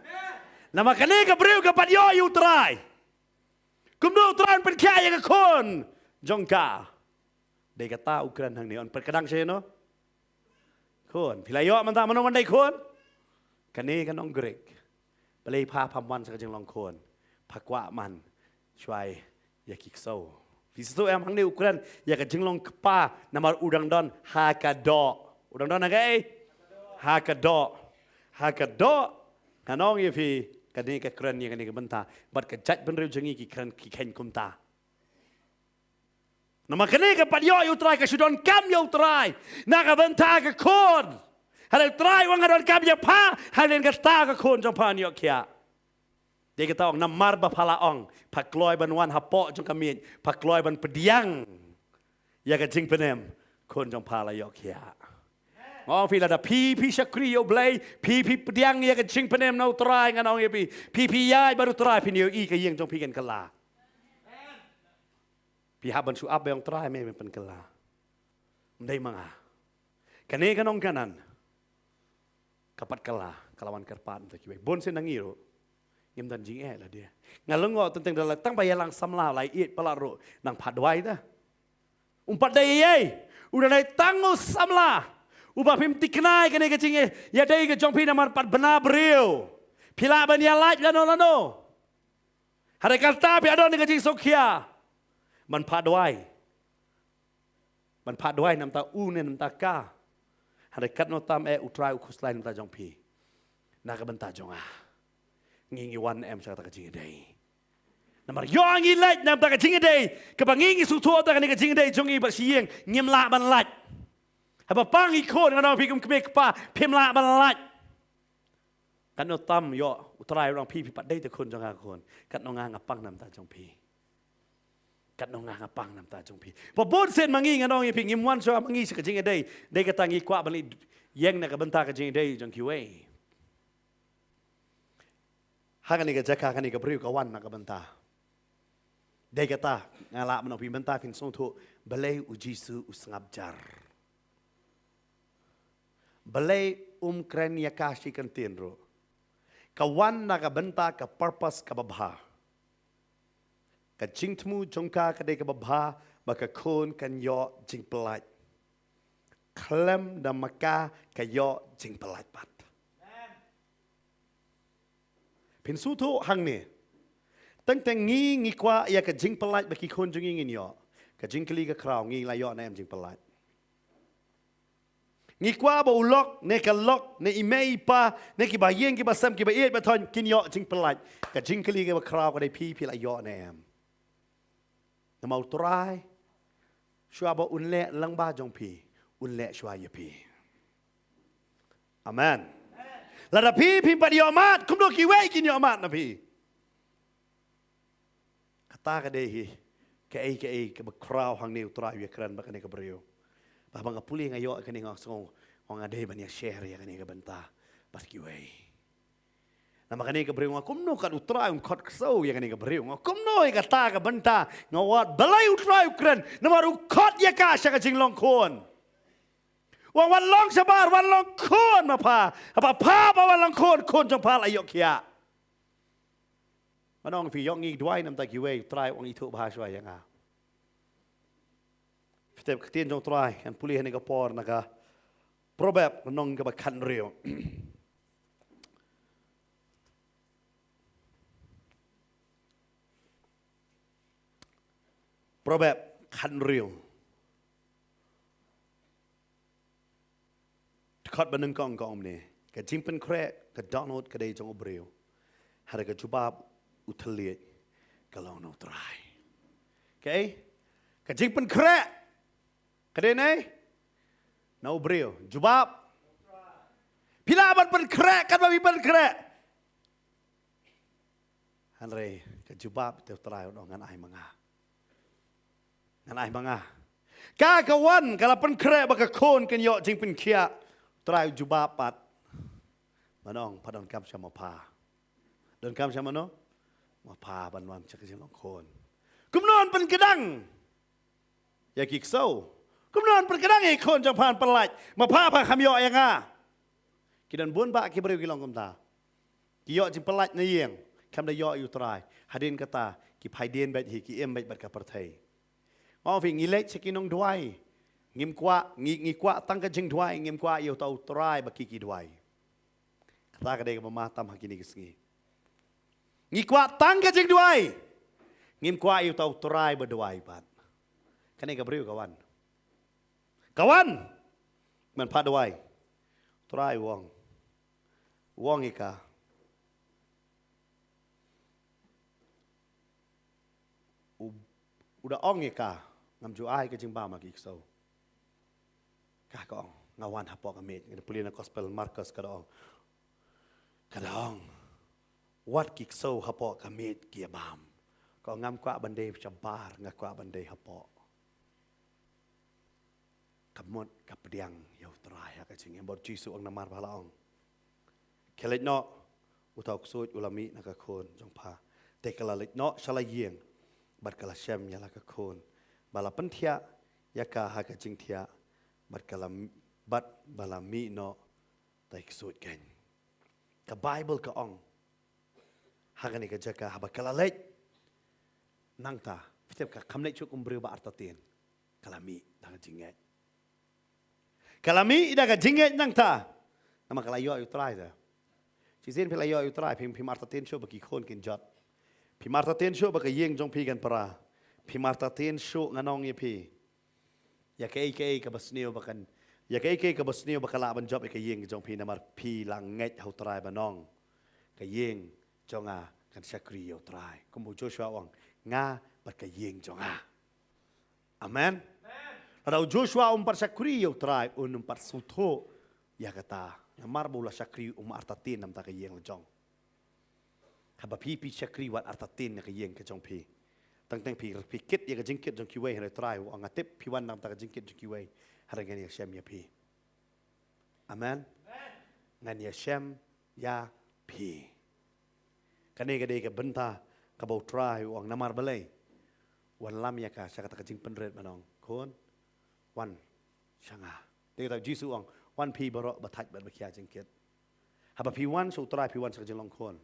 Nama kani ka briu ka padyo yu try. Kumno try pen kaya ka kon. Jongka. Dei kata ukran hang ni on perkadang siya no. Kon pilayo man ta manon dai kon. Kani kan ong Greek. Bali pa pamwan sa kajing long kon. Pakwa man. Shwai yakikso. Fisto em hang ni ukuran ya ka jinglong kpa namar udang don hakado. Udang don nagai? Hakado. Hakado kanong ye fi kani ka kran ye kani ka banta bat ka jat ben rew jangi ki kran ki ken kumta. Nama kani ka padyo yu try ka sudon kam yu try. Na ka banta ka kon. Halal try wang adon kam ya pa halin ka sta ka kon jong pan yo kya. Dia kata orang namar bapala ong, pakloi ban wan hapok jong kami, pakloi ban pediang, ya kecing penem, kon jong pala yok ya. Oh, fila ada pi syakri yo blay, pi pediang ya kecing penem nau try ngan ong ya pi yai baru try pi yo i ke yang jong pi kan kala. Pi haban su ab yang try me pen kala. Ndai manga. Kane kanong kanan. Kapat kala, kalawan kerpat untuk kiwe. Bon sen nangiro. Ngim dan jing lah dia. Ngalungo tentang dalam tang bayalang samla lai it palaru nang padwai dah. Umpat dayai. Udah naik tangus samla. Ubah pim tiknai kene kecing ya dai ke jongpi namar pat benar beriu. Pila ban ya laj lano. Hari kata pi adon kecing sokia. Man padwai. Man padwai nam ta u ne nam ta ka. Hari kat no tam utrai ukus lain nam ta jongpi. Nak benta jongah. Ngingi wan em sa ta kajing day. Namar yo ngi laj nam ta kajing day. Kapag ngingi su tuwa ta kajing day jongi ba siyeng ngim la ban laj. Haba pang ikon ngano pi kum kmek pa pim la ban laj. Kan no tam yo utrai rong pi pat day te kon jong a kon. Kat no nga ngapang nam ta jong pi. Kat no nga ngapang nam ta jong pi. Pa bon sen mangi ngano ngi pi ngim wan so mangi sa kajing day. Day kata ngi kwa ban yeng na ka benta kajing day jong kiwe. Hakani ka jaka hakani ka priu ka wan na ka banta. Dei kata ngala manong pi banta fin song tu balay ujisu usngabjar. Balay kren ya kashi kan tinro. Ka wan na ka banta ka purpose ka babha. Ka jingtmu jongka ka dei ka babha maka kon kan yo jing pelat. Klem da maka ka yo jing pelat pat. Pin su tu hang ni. Teng ngi kwa ya ka jing pelat baki kon jing ngin yo. Ka jing kali ka kraw ngi la yo na em jing pelat. Ngi kwa ba ulok ne ka lok ne imei pa ne ki ba yeng ki ba sam ki ba et ba thon kin yo jing pelat. Ka jing kali ka ba kraw ka dai pi la yo na em. Na mau try. Shua ba unle lang ba jong pi. Unle shua ya pi. Amen. Lada pi pimpa di amat, kum do kiwe kini amat na pi. Kata ka dehi, kei ke bekrau hang ni utrai wi kran bakane ka brio. Bah bang apuli ngayo kani ngak song ong ade bania share ya kani ka benta pas kiwe. Na makani ka brio kum no kan utrai kot ksau ya kani ka brio kum no kata ka benta ngawat balai utrai kran na maru kot ya ka sya ka jinglong kon. Wan long sabar, wan long kon apa wan long kon jong pal ayok kia. Manong fi yong ngi dwai nam ta kiwe try ong itu bahasa yang a. Fitem ketien jong try kan pulih ni ka por naga probab manong ka bakan rio. Probab kan rio. Kat beneng kong ni, ke jimpen krek, ke download ke day jong obreo, hari ke jubab uteliat, kalau no try, okay? Ke jimpen krek, ke day ni, no obreo, jubab, pila aban pen krek, kan babi pen krek, hari ke jubab te try no ngan ai manga, kawan kalau pen krek baka kon kan yo jimpen kia. Try jubab pat, manong padon kam sama pa, don kam sama no, ma pa banwan cakap si longkon. Kumnon pen kedang, ya kiksau. Kumnon pen kedang ikon japan pelat, ma pa kamyo yang a. Kidan bun ba kibrew kilong kumta, kiyo jim pelat na yeng, kam da yo yu try. Hadin kata ki paiden bet hi ki em bet bat ka perthai. Mau fi ngilek sekinong duai. Ngim kwa tang ka jing duai ngim kwa yo tau try bakiki duai. Kata ka de mama tam hakini kisngi. Ngi kwa tang ka jing duai. Ngim kwa yo tau try berduai pat. Kane ka brio kawan. Kawan man pa duai. Try wong. Wong ika. Udah ong ika ngam ju ai ka jing ba ma ki so. Kong ngawan hapok amit ngada pulina gospel Markus kadong what kikso hapok amit kiabam ko ngam kwa bandai cabar ngakwa bandai hapok kamot kapdiang yau trai ka ching embor jisu ang namar balaong kelet no utau ksut ulami nakakon jongpa te kalalit no shalayeng bar kala shem yala ka kon bala pentia yaka ha ka ching tia bat balami no taik sut kan ka Bible ka ong hagani ka jaka haba kalalet nangta fitem ka kamle chuk umbreu ba artatin kalami daga jinget kalami daga jinget nangta nama kalayo ayu try da cizin pelayo ayu try pim artatin show baki kon kin jot pim artatin show baka yeng jong pi kan para pim artatin show nganong ye pi ya kei ka basneo bakan ya kei ka basneo bakala ban job ka yeng jong pi namar pi langet hau try banong ka yeng jonga kan sakri yo try kumbu Joshua wang nga bat ka yeng jonga amen ada Joshua par sakri yo try par sutho ya kata namar bula sakri artatin nam ta ka yeng jong haba pi sakri wat artatin ka yeng ka jong pi tang pi kit ya ka jingkit jong kiwe hare try ang atip pi wan nam ta ka jingkit jong kiwe hare ngani shem ya pi amen ngani shem ya pi kane ka de ka benta ka bau try ang namar balai wan lam ya ka sa ka jing penret manong kon wan shanga de ta jisu ang wan pi baro batat bat bakya jingkit haba pi wan so try pi wan sa jing long kon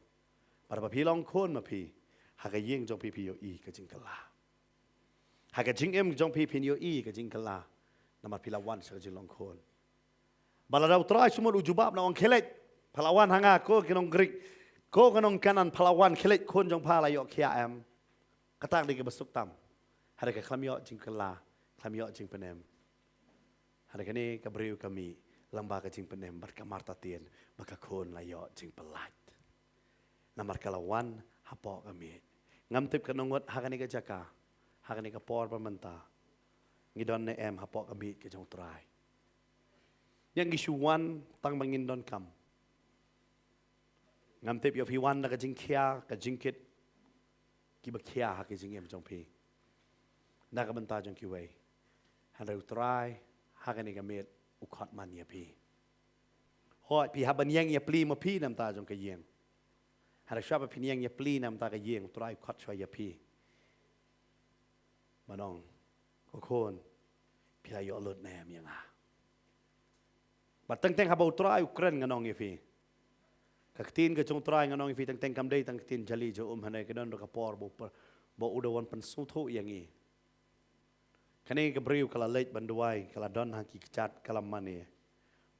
para pi long kon ma pi haga yeng jong pi yo i ka jing kala haga jing em jong pi yo i ka jing kala namar pilawan sa jing long kon baladau try sumur ujubab na ong kelet palawan hanga ko kinong grik ko kanong kanan palawan kelet kon jong pala yo kia em katak di ke besuk tam hada ka klam yo jing kala klam yo jing penem hada kani ka briu kami lamba ka jing penem bar ka marta tien maka kon la yo jing pelat namar kalawan hapo kami ngam tip kanongot hakani ka jaka hakani ka por pamenta ngidon ne em hapok kami ke jong try yang isuan tang mangin don kam ngam tep yo piwan na ka jing kia ka jingkit ki ba kia ha ki jing em jong pi na ka banta jong ki wei han ru try ha ka ni ka met u khot man ya pi hoi pi ha ban yang ya pli ma pi nam ta jong ka yeng ha ra shaba pi yang ya pli nam ta ka yeng try khot chwa ya pi manong ko kon pi la yo lot nem yang a ba teng ha ba try ukren nganong ya pi kaktin ka chung try nganong fi teng kam dei tang tin jali jo hanai ka don ka por bo udawan pan su tho yang i kani ka briu kala leit banduai kala don ha ki chat kala mane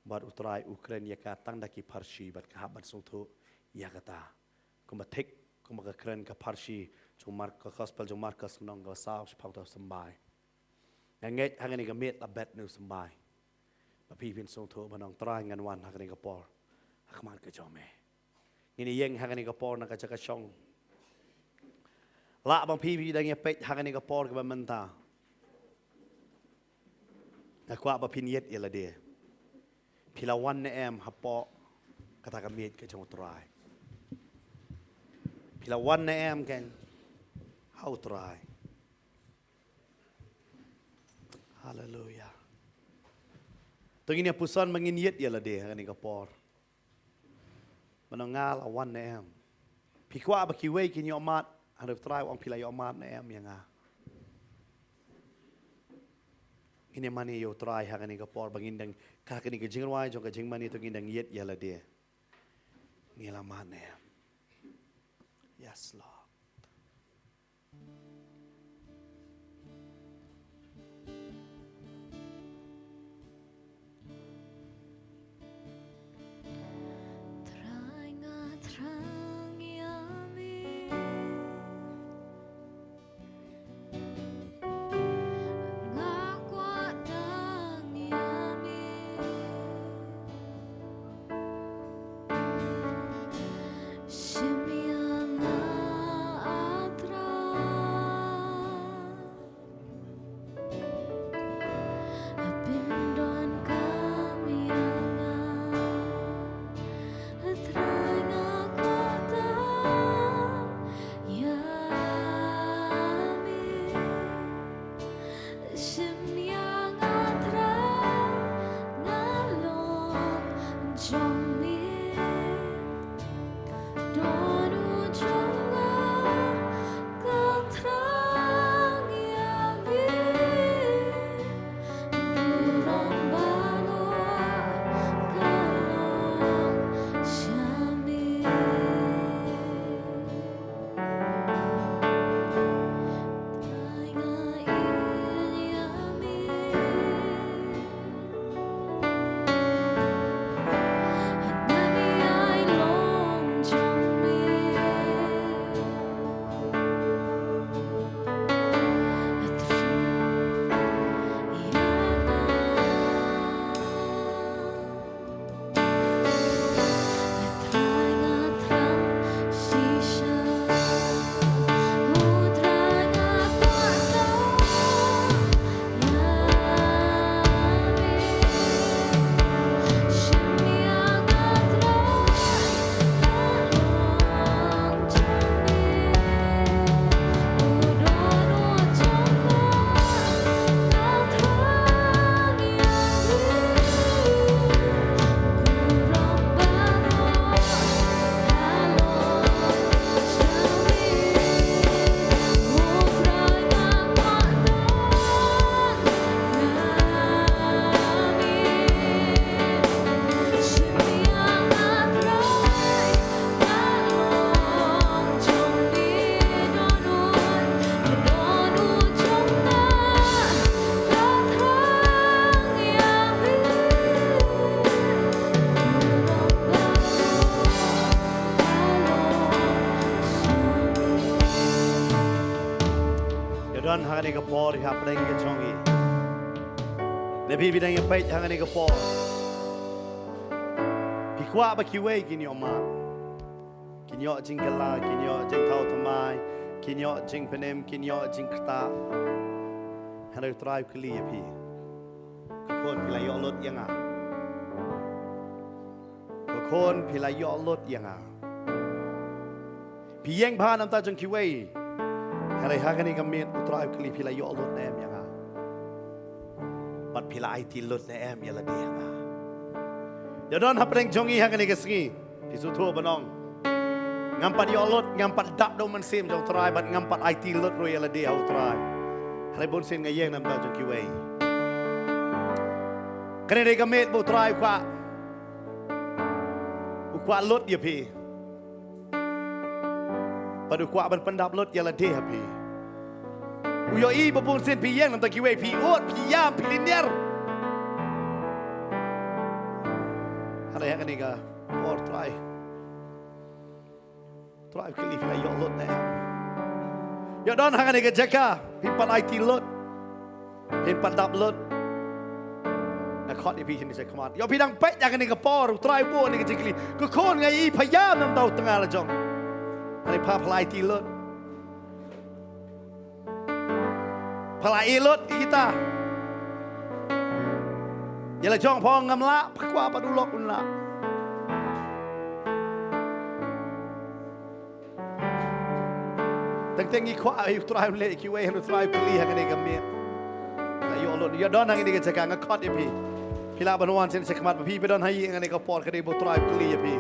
bar utrai ukren ya ka tang da ki parshi bat ka ban su tho ya kata kuma tek kuma ka kren ka parshi chung mar ka gospel chung markas nong ka sao phau ta sambai ngai hangani ka met la bet nu sambai ba pi pin su tho banong try ngan wan ha ka por akmar ka jome ini yang hangani ka por na ka chaka chong la bang pi dang ya pet hangani ka por ka menta na kwa ba pin yet ila de pilawan na em hapo kata ka mit ka chong try pilawan na em kan how try hallelujah tungin ya pusan mangin yet ila de hangani ka por manangal awan na em pikwa ba kiwe kin yo mat harap try ang pila yo mat na em yang a ini mani yo try hagani ka por bangindang kakani ka jingwai jong ka jingmani to gindang yet yala de ngila mat na em yes lord Don hangani ka por hapdeng ka chongi. Nabi bidang ya pait hangani ka por. Pikwa ba kiwe kinyo ma. Kinyo jingala, kinyo jing tau tamai, kinyo jing penem, kinyo jing kta. Hanay try kli ya pi. Kakon pila yo lot yang a. คนพิลายอลดยังพี่ยังพาน้ำตาจงคิดไว้อะไรหากันนี่ก็มีอุตรายคลีพิลายอลดแนมยังบัดพิลายที่ลดแนมยังละเดียงอย่าโดนหับเร่งจงอีหากันนี่ก็สกีพิสุทั่วบ้านน้องงามปัดยอลดงามปัดดับดมันเสียมจงตรายบัดงามปัดไอทีลดรวยยังละเดียอุตรายอะไรบนเส้นไงแย่งน้ำตาจงคิดไว้กันนี่ก็มีอุตรายกว่าลดอย่าพี่ปดูกว่ามันปันดับลดอย่าละเดียพี่อุยอีบบุญเส้นพี่แย่งน้ำตาคิดไว้พี่โอ๊ตพี่ยามพี่ลินเนียร์อะไรกันนี่ก็โอ๊ตตรายคลีฟลายลดแน่อย่าโดนหากันนี่ก็เจ๊ก้าพี่ปันไอทีลดพี่ปันดับลดนะข้อที่พี่ฉันจะขมาดอย่าพี่ดังเป๊ะอย่างนี้ก็ปอรุตรายบัวนี่ก็จะกลีก็โคนไงอีพยายามนำเตาตั้งอะไรจงอันนี้พาพลายทีลดพลายลดอีตาอย่าละจ้องพองงำละพักว่าปะดูลกอุ่นละตั้งแต่งี้ขวาอุตรายมันเลยคิดว่าอุตรายพลีอย่างนี้ก็มีนายโลดอย่าโดนอย่างนี้ก็จะการก็ข้อที่พี่ลาบนวันเส้นสกมัดพี่ไปโดนให้อย่างนี้ก็ปอดคดีอุตรายพลีพี่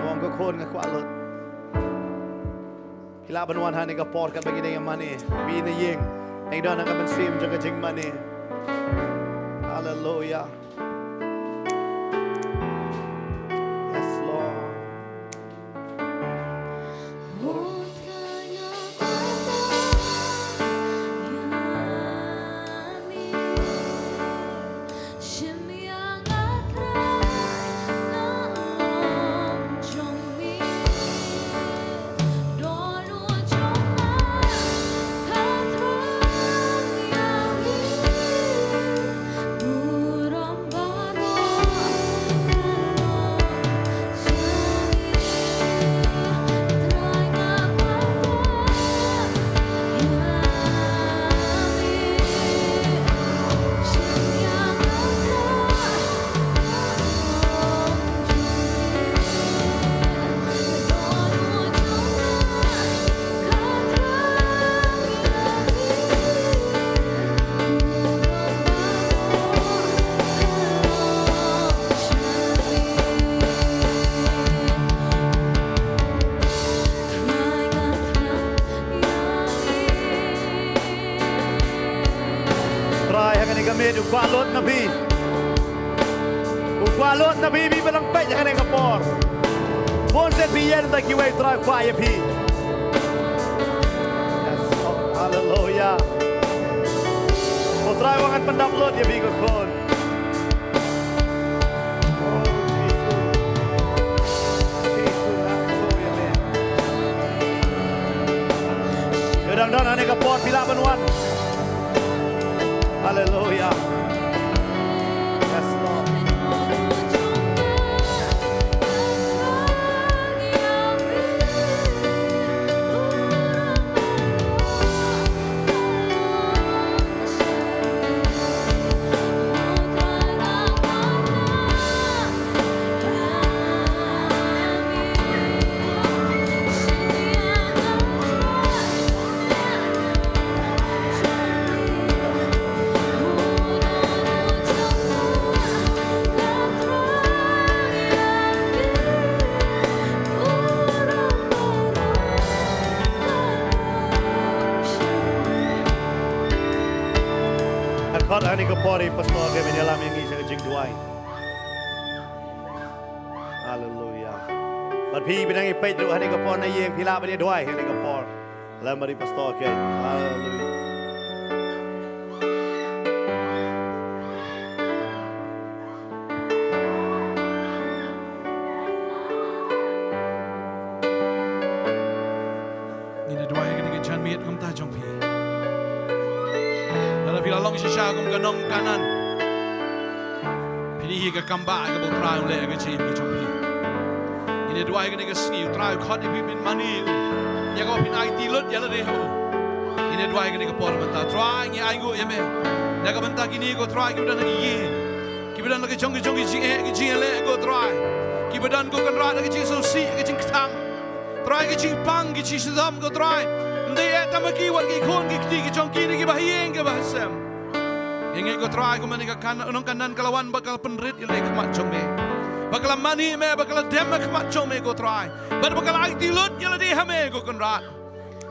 น้องก็โคนก็ขวาลดพี่ลาบนวันหานี่ก็ปอดกันไปกินเองมันนี่มีในยิงในด้านนั้นก็เป็นซิมจะก็จริงมันนี่ฮาเลลูยา Yes Lordอุกวาลดนะพี่อุกวาลดนะพี่พี่เป็นต้องเป๊ะอย่างนี้กับปอร์บนเส้นพี่เย็นแต่คิดว่าตรายควายพี่ Yes Lord Hallelujah โอ้ตรายว่างันปันดับลดอย่าพี่กับคนเดี๋ยวดังๆนะนี่กับปอร์พี่ลาบันวันHallelujah. Yes, Lord. Kod ani ko pori pastor ke menyalam yang ini saya jing duai. Hallelujah. Butพี่เป็นยังไงไปดูani ko por na yeng pila ba dia duai ani ko por. Lam mari pastor ke. Hallelujah. Ini duai ke jan miet kum ta jong pi. Pila long shisha kum ganong kanan. Pili hi ka kamba ka bo trai le ka chi ka chong pi. Ini dua ka ni ka ski trai khot ni bin mani. Ya ka pin IT lot ya la de ho. Ini dua ka ni ka por mata trai ni ai go ya me. Ya ka banta kini ko trai ki dan ni ye. Ki dan la ka chong ki chi e ki chi le ko trai. badan ko kan rat ke chi so si ke chi tang try ke chi pang ke chi sidam ko try ndai tamaki wat ke khon ke chong ki ni ke bahieng ke bahasam ingai ko try ko manika kan nong kanan kalawan bakal penrit ile kemat chong me bakal mani me bakal dem kemat chong me ko try bakal ai ti lut ile di hame ko kan rat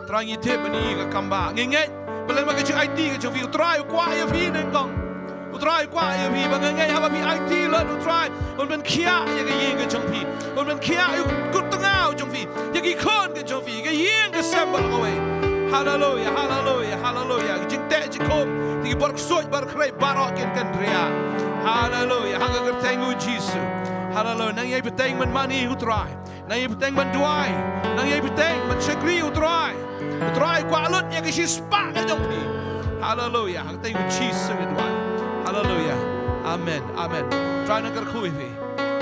try ngi te bani ka kamba ngai balen ma ke chi ai ti ke chong fi try kwa ya fi neng kong try qua ya vi bang ngai ha ba pi IT lo try on ben kia ya ke yin ke chong pi on ben kia yu kut tangau chong pi ya ki khon ke chong pi ke yin ke sembal away hallelujah hallelujah hallelujah jing te ji kom ti bor soi bar khrei barok ken ria hallelujah hang ke tengu Jesus hallelujah nang ye beteng man mani hu try nang ye beteng man duai nang ye beteng man chagri hu try qua lut ya ke si spa ke chong pi hallelujah hang tengu Jesus ke duai Hallelujah. Amen. Amen. Try na kar khui vi.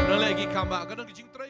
Na legi kamba. Kadang kijing try